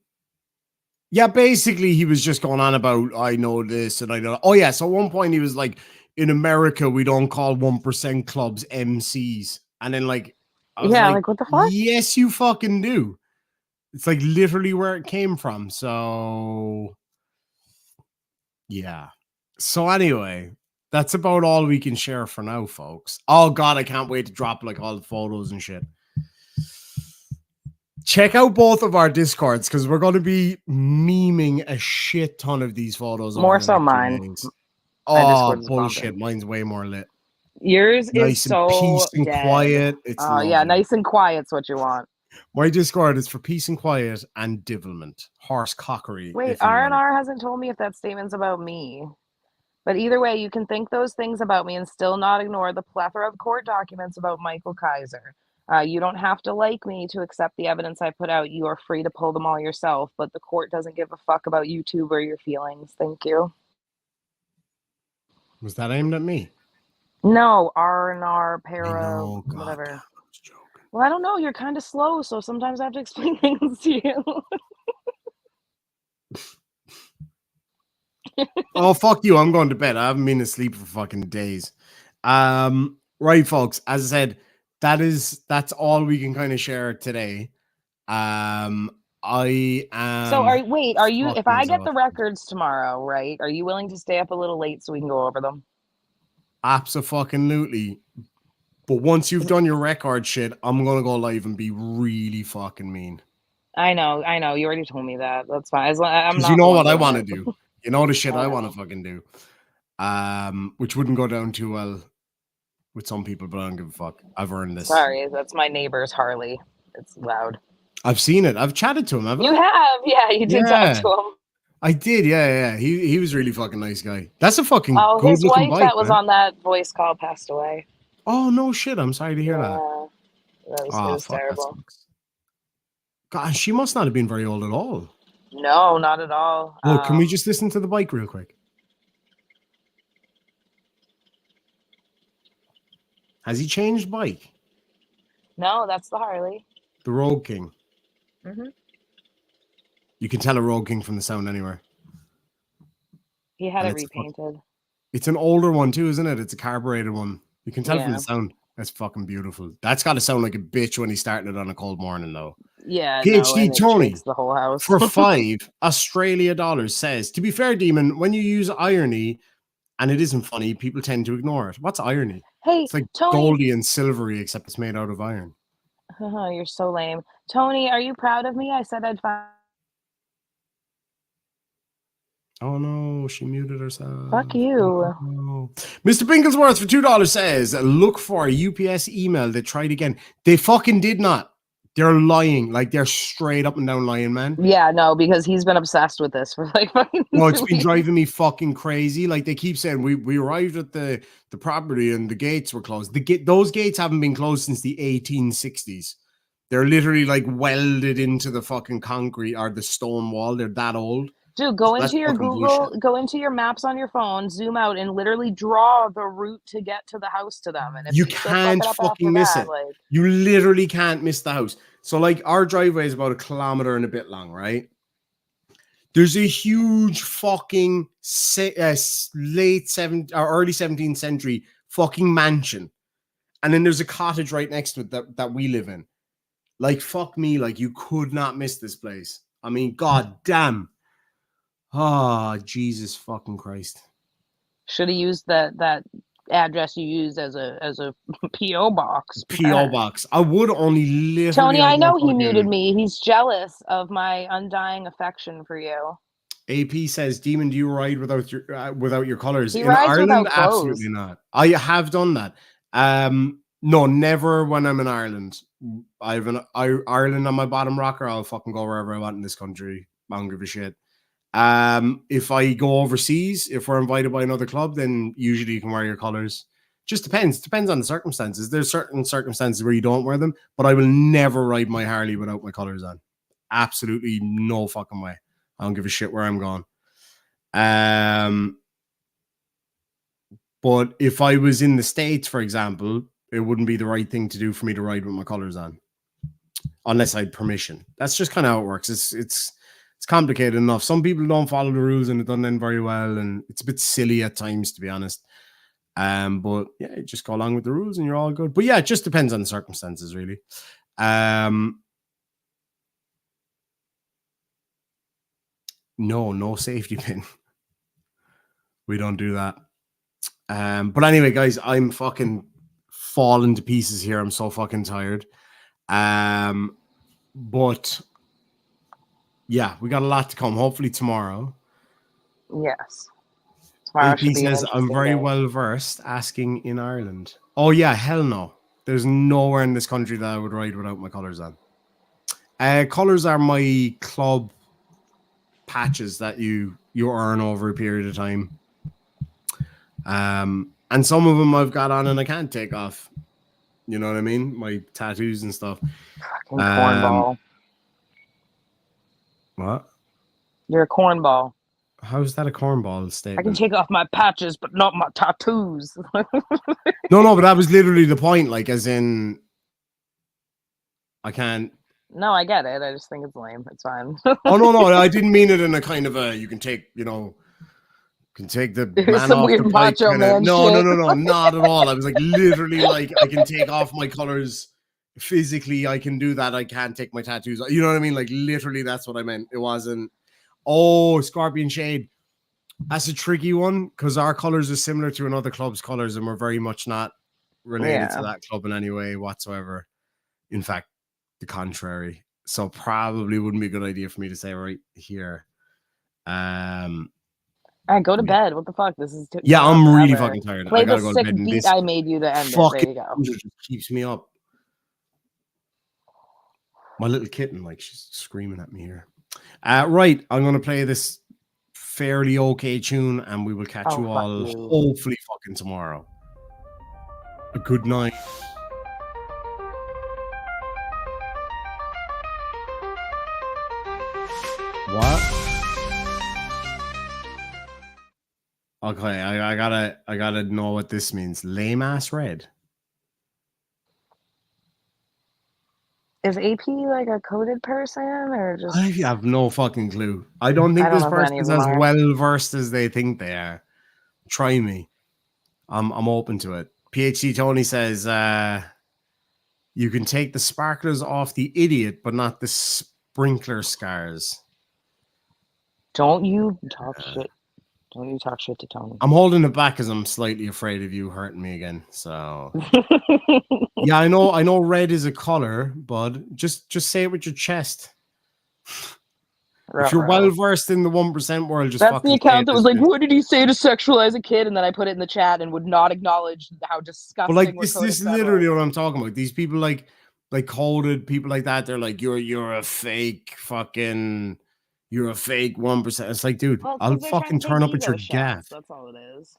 Yeah, basically he was just going on about I know this and I know. Oh yeah, so at one point he was like, in America we don't call 1% clubs MCs, and then like, I was like what the fuck? Yes, you fucking do. It's like literally where it came from. So yeah. So anyway, that's about all we can share for now, folks. Oh god, I can't wait to drop like all the photos and shit. Check out both of our Discords because we're going to be memeing a shit ton of these photos. More so mine. Oh, bullshit. Mine's way more lit. Yours nice is so peace and dead. Quiet. It's yeah, nice and quiet's what you want. My Discord is for peace and quiet and divilment. Horse cockery. Wait, R&R hasn't told me if that statement's about me. But either way, you can think those things about me and still not ignore the plethora of court documents about Michael Kaiser. You don't have to like me to accept the evidence I put out. You are free to pull them all yourself, but the court doesn't give a fuck about YouTube or your feelings. Thank you. Was that aimed at me? No, R&R, para, God, whatever. God, I was joking. Well, I don't know. You're kind of slow, so sometimes I have to explain things to you. Oh, fuck you. I'm going to bed. I haven't been asleep for fucking days. Right, folks. As I said, that's all we can kind of share today. I am. So are you, if I get the records tomorrow, right? Are you willing to stay up a little late so we can go over them? Absolutely. But once you've done your record shit, I'm going to go live and be really fucking mean. I know. You already told me that. That's fine. Because you know what I want to do. You know the shit I want to fucking do. Which wouldn't go down too well with some people, but I don't give a fuck. I've earned this. Sorry, that's my neighbor's Harley. It's loud. I've seen it. I've chatted to him, haven't I? You have? Yeah, you did talk to him. I did, yeah. He was a really fucking nice guy. That's a fucking good his looking wife bike, that was on that voice call passed away. Oh no shit! I'm sorry to hear that. It was terrible. God, she must not have been very old at all. No, not at all. Well, can we just listen to the bike real quick? Has he changed bike? No, that's the Harley. The Road King. Mm-hmm. You can tell a Road King from the sound anywhere. He had And it it's repainted. It's an older one too, isn't it? It's a carbureted one. You can tell from Yeah. the sound. That's fucking beautiful. That's got to sound like a bitch when he's starting it on a cold morning, though. Yeah, no, PhD and it Tony shakes the whole house. for $5 says, to be fair, Demon, when you use irony and it isn't funny, people tend to ignore it. What's irony? Hey, It's like Tony. goldy and silvery, except it's made out of iron. You're so lame. Tony, are you proud of me? I said I'd find. Oh no, she muted herself. Fuck you. Oh, no. Mr. Binglesworth for $2 says, look for a UPS email that tried again. They fucking did not. They're lying. Like, they're straight up and down lying, man. Yeah, no, because he's been obsessed with this for like fucking. No, it's 2 been weeks. driving me fucking crazy. Like, they keep saying we arrived at the property and the gates were closed. Those gates haven't been closed since the 1860s. They're literally like welded into the fucking concrete or the stone wall. They're that old. Dude, go That's into your fucking Google, bullshit. go into your maps on your phone, zoom out, and literally draw the route to get to the house to them. And if You they still fuck can't it up fucking after miss that, it. like, You literally can't miss the house. So, like, our driveway is about 1.5 kilometers and a bit long, right? There's a huge fucking late 17th or early 17th century fucking mansion. And then there's a cottage right next to it that we live in. Like, fuck me, like, you could not miss this place. I mean, god damn. Oh, Jesus fucking Christ. should have used that address you used as a PO box. PO box. I would only literally. Tony, I know he muted me. He's jealous of my undying affection for you. AP says, Demon, do you ride without your colors? He In rides Ireland, without clothes. absolutely not. I have done that. No, never when I'm in Ireland. I have an Ireland on my bottom rocker. I'll fucking go wherever I want in this country. I don't give a shit. If I go overseas, if we're invited by another club, then usually you can wear your colors. Just depends. Depends on the circumstances. There's certain circumstances where you don't wear them, but I will never ride my Harley without my colors on. Absolutely no fucking way. I don't give a shit where I'm going. But if I was in the States, for example, it wouldn't be the right thing to do for me to ride with my colors on, unless I had permission. That's just kind of how it works. It's complicated enough. Some people don't follow the rules and it doesn't end very well, and it's a bit silly at times, to be honest. But yeah, you just go along with the rules and you're all good. But yeah, it just depends on the circumstances, really. No safety pin. We don't do that. But anyway, guys, I'm fucking falling to pieces here. I'm so fucking tired. But yeah, we got a lot to come. Hopefully tomorrow. Yes. Tomorrow AP says, I'm very well versed asking in Ireland. Oh yeah, hell no. There's nowhere in this country that I would ride without my colours on. Colours are my club patches that you earn over a period of time. And some of them I've got on and I can't take off. You know what I mean? My tattoos and stuff. Fucking cornball. What? You're a cornball. How's that a cornball statement? I can take off my patches, but not my tattoos. No, but that was literally the point. Like, as in, I can't. No, I get it. I just think it's lame. It's fine. Oh no, I didn't mean it in a kind of a you can take, can take the man some off weird the pipe macho kinda, man no, shit. not at all. I was like, literally, like, I can take off my colors physically. I can do that. I can't take my tattoos. You know what I mean? Like, literally, that's what I meant. It wasn't. Oh, Scorpion Shade. That's a tricky one because our colors are similar to another club's colors, and we're very much not related to that club in any way whatsoever. In fact, the contrary. So probably wouldn't be a good idea for me to say right here. All right, go to bed. What the fuck? This is yeah, I'm really fucking tired. Play I gotta the go sick to bed. beat I made you to end it. There you go. Just keeps me up. My little kitten, like, she's screaming at me here. Right, I'm gonna play this fairly okay tune, and we will catch you all hopefully fucking tomorrow. A good night. What? Okay, I gotta know what this means. Lame ass red. Is AP like a coded person or just? I have no fucking clue. I don't think I don't this know who any person of is them as are. well versed as they think they are. Try me. I'm open to it. PhD Tony says you can take the sparklers off the idiot, but not the sprinkler scars. Don't you talk shit. Don't you talk shit to Tony. I'm holding it back because I'm slightly afraid of you hurting me again. So yeah, I know red is a color, but just say it with your chest. If you're well versed in the 1% world, just That's fucking the account that was like, it. what did he say to sexualize a kid? And then I put it in the chat and would not acknowledge how disgusting. But like this is literally what I'm talking about. These people like coded people like that. They're like, you're a fake fucking, you're a fake 1%. It's like, dude, I'll fucking turn up at your gaff. That's all it is.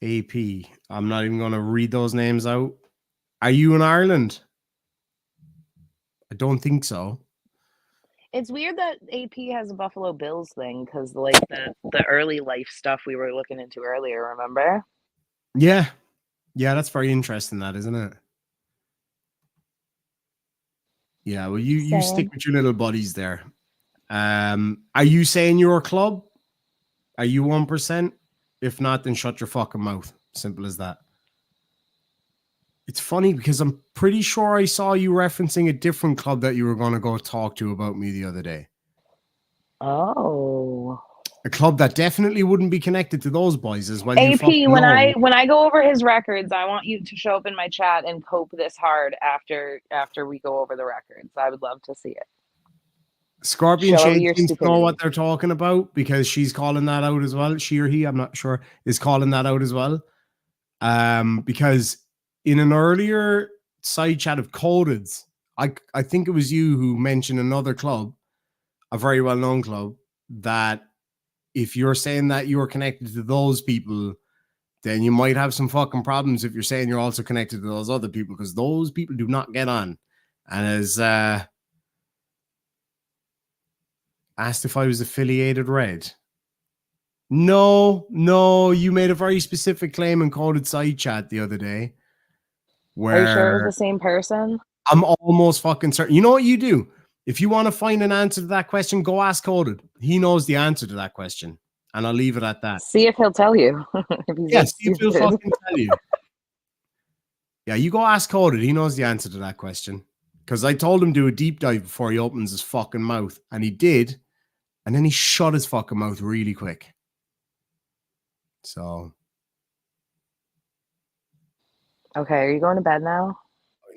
AP. I'm not even going to read those names out. Are you in Ireland? I don't think so. It's weird that AP has a Buffalo Bills thing because like the early life stuff we were looking into earlier, remember? Yeah. Yeah, that's very interesting, that, isn't it? Yeah, well, you stick with your little buddies there. Are you saying you're a club? Are you 1%? If not, then shut your fucking mouth. Simple as that. It's funny because I'm pretty sure I saw you referencing a different club that you were going to go talk to about me the other day. Oh. A club that definitely wouldn't be connected to those boys as well. AP, when I go over his records, I want you to show up in my chat and cope this hard after we go over the records. I would love to see it. Scorpion Shade seems to know what they're talking about because she's calling that out as well. She or he, I'm not sure, is calling that out as well. Because in an earlier side chat of Codeds, I think it was you who mentioned another club, a very well-known club, that if you're saying that you're connected to those people, then you might have some fucking problems if you're saying you're also connected to those other people, because those people do not get on. And as asked if I was affiliated red. No, you made a very specific claim in Coded Side Chat the other day. Where are you sure it was the same person? I'm almost fucking certain. You know what you do? If you want to find an answer to that question, go ask Coded. He knows the answer to that question. And I'll leave it at that. See if he'll tell you. Yes, see if he'll fucking tell you. Yeah, you go ask Coded. He knows the answer to that question. Because I told him to do a deep dive before he opens his fucking mouth. And he did. And then he shut his fucking mouth really quick. So. Okay, are you going to bed now?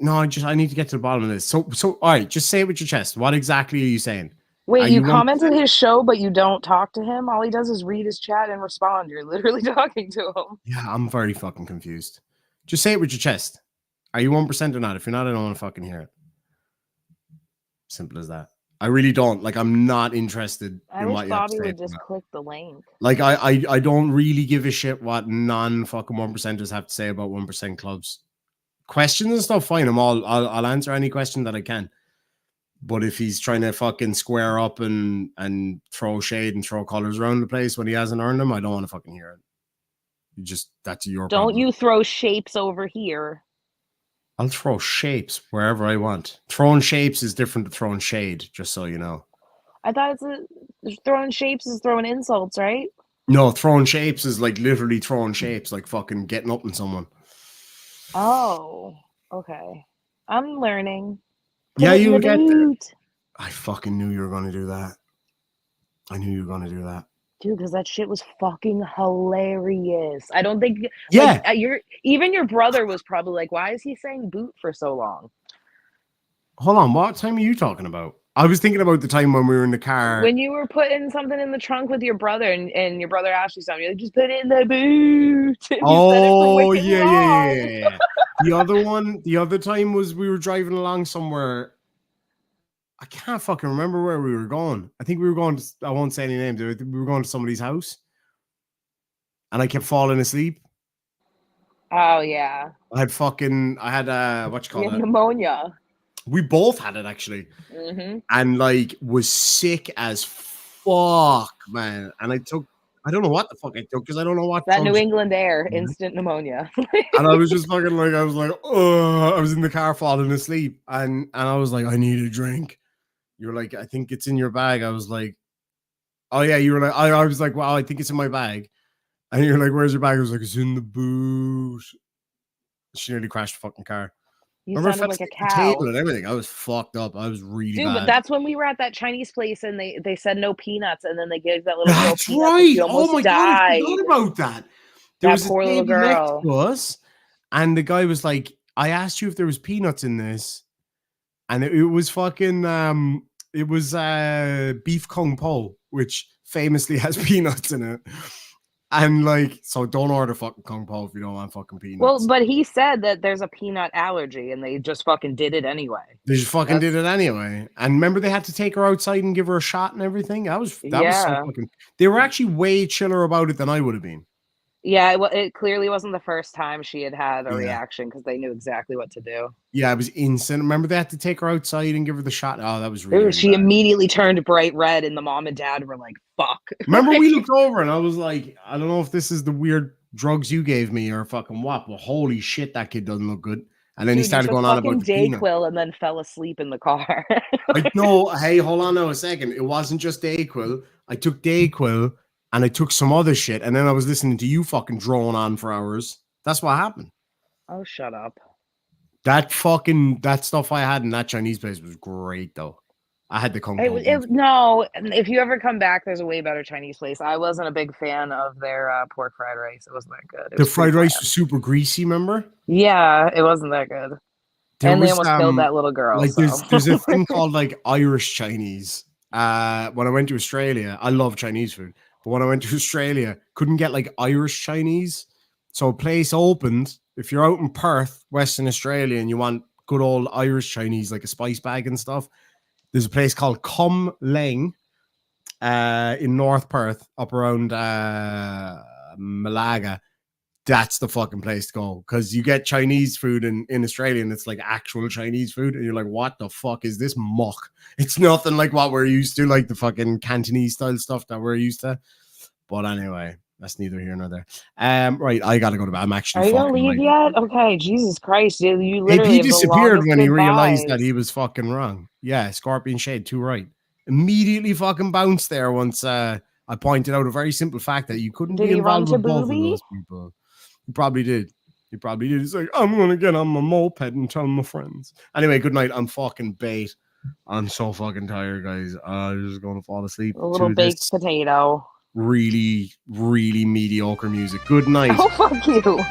No, I need to get to the bottom of this. So all right, just say it with your chest. What exactly are you saying? Wait, you commented his show, but you don't talk to him? All he does is read his chat and respond. You're literally talking to him. Yeah, I'm very fucking confused. Just say it with your chest. Are you 1% or not? If you're not, I don't want to fucking hear it. Simple as that. I really don't. Like, I'm not interested in what you have to say. I wish Bobby would just click the link. Like, I don't really give a shit what non-fucking 1%ers have to say about 1% clubs. Questions and stuff, fine. I'll answer any question that I can. But if he's trying to fucking square up and throw shade and throw colors around the place when he hasn't earned them, I don't want to fucking hear it. That's your problem. Don't you throw shapes over here. I'll throw shapes wherever I want. Throwing shapes is different to throwing shade, just so you know. I thought throwing shapes is throwing insults, right? No, throwing shapes is like literally throwing shapes, like fucking getting up on someone. Oh, okay. I'm learning. Yeah, you'll get there. I fucking knew you were going to do that. I knew you were going to do that. Dude, because that shit was fucking hilarious. I don't think... Yeah. Like, even your brother was probably like, why is he saying boot for so long? Hold on, what time are you talking about? I was thinking about the time when we were in the car. When you were putting something in the trunk with your brother and your brother asked you something, you're like, just put it in the boot. Oh, yeah. The other time was we were driving along somewhere. I can't fucking remember where we were going. I think we were going to, I won't say any names. We were going to somebody's house. And I kept falling asleep. Oh, yeah. I had what you call it? Pneumonia. We both had it, actually. Mm-hmm. And like was sick as fuck, man. And I took I don't know what the fuck I took because I don't know what That New drugs. England air, Yeah. instant pneumonia. And I was just fucking like, I was like, oh, I was in the car falling asleep, and I was like, I need a drink. You were like, I think it's in your bag. I was like, oh yeah. You were like, I was like, wow, I think it's in my bag. And you're like, where's your bag? I was like, it's in the boot. She nearly crashed the fucking car. You Remember, I sounded fell like a asleep at the table cow. and everything. I was fucked up. I was really Dude, bad. but that's when we were at that Chinese place and they said no peanuts and then they gave that little girl That's peanuts and right. she Oh almost my god, I died. forgot about that. There That was a poor little table next girl. to us, and the guy was like, I asked you if there was peanuts in this, and it was fucking it was beef kung po, which famously has peanuts in it. And like, so don't order fucking kung po if you don't want fucking peanuts. Well, but he said that there's a peanut allergy and they just fucking did it anyway. They just fucking did it anyway. And remember, they had to take her outside and give her a shot and everything. That was so fucking. They were actually way chiller about it than I would have been. Yeah, it clearly wasn't the first time she had a reaction because they knew exactly what to do. Yeah, it was instant. Remember, they had to take her outside and give her the shot. Oh, that was really. She bad. Immediately turned bright red, and the mom and dad were like, "Fuck." Remember, we looked over and I was like, I don't know if this is the weird drugs you gave me or fucking what, but holy shit, that kid doesn't look good. And then he started going on about the Dayquil and then fell asleep in the car. I know. Hey, hold on now a second. It wasn't just Dayquil. I took Dayquil and I took some other shit, and then I was listening to you fucking drone on for hours. That's what happened. Oh, shut up. That stuff I had in that Chinese place was great, though. I had the kung po. No, if you ever come back, there's a way better Chinese place. I wasn't a big fan of their pork fried rice. It wasn't that good. The fried rice was super greasy, remember? Yeah, it wasn't that good. They almost killed that little girl. Like there's a thing called like Irish Chinese. When I went to Australia, I love Chinese food. But when I went to Australia, couldn't get like Irish Chinese. So a place opened. If you're out in Perth, Western Australia, and you want good old Irish Chinese, like a spice bag and stuff, there's a place called Cum Leng in North Perth, up around Malaga. That's the fucking place to go, because you get Chinese food in Australia and it's like actual Chinese food. And you're like, what the fuck is this muck? It's nothing like what we're used to, like the fucking Cantonese style stuff that we're used to. But anyway, that's neither here nor there. Right, I gotta go to bed. I'm actually. Are you gonna leave yet? Okay, Jesus Christ, dude, you literally. He disappeared when he realized that he was fucking wrong. Yeah, Scorpion Shade, too right. Immediately fucking bounced there once I pointed out a very simple fact that you couldn't be involved with both of those people. He probably did. He's like, I'm gonna get on my moped and tell my friends. Anyway, good night. I'm fucking bait. I'm so fucking tired, guys. I'm just gonna fall asleep. A little baked potato. Really, really mediocre music. Good night. Oh, fuck you.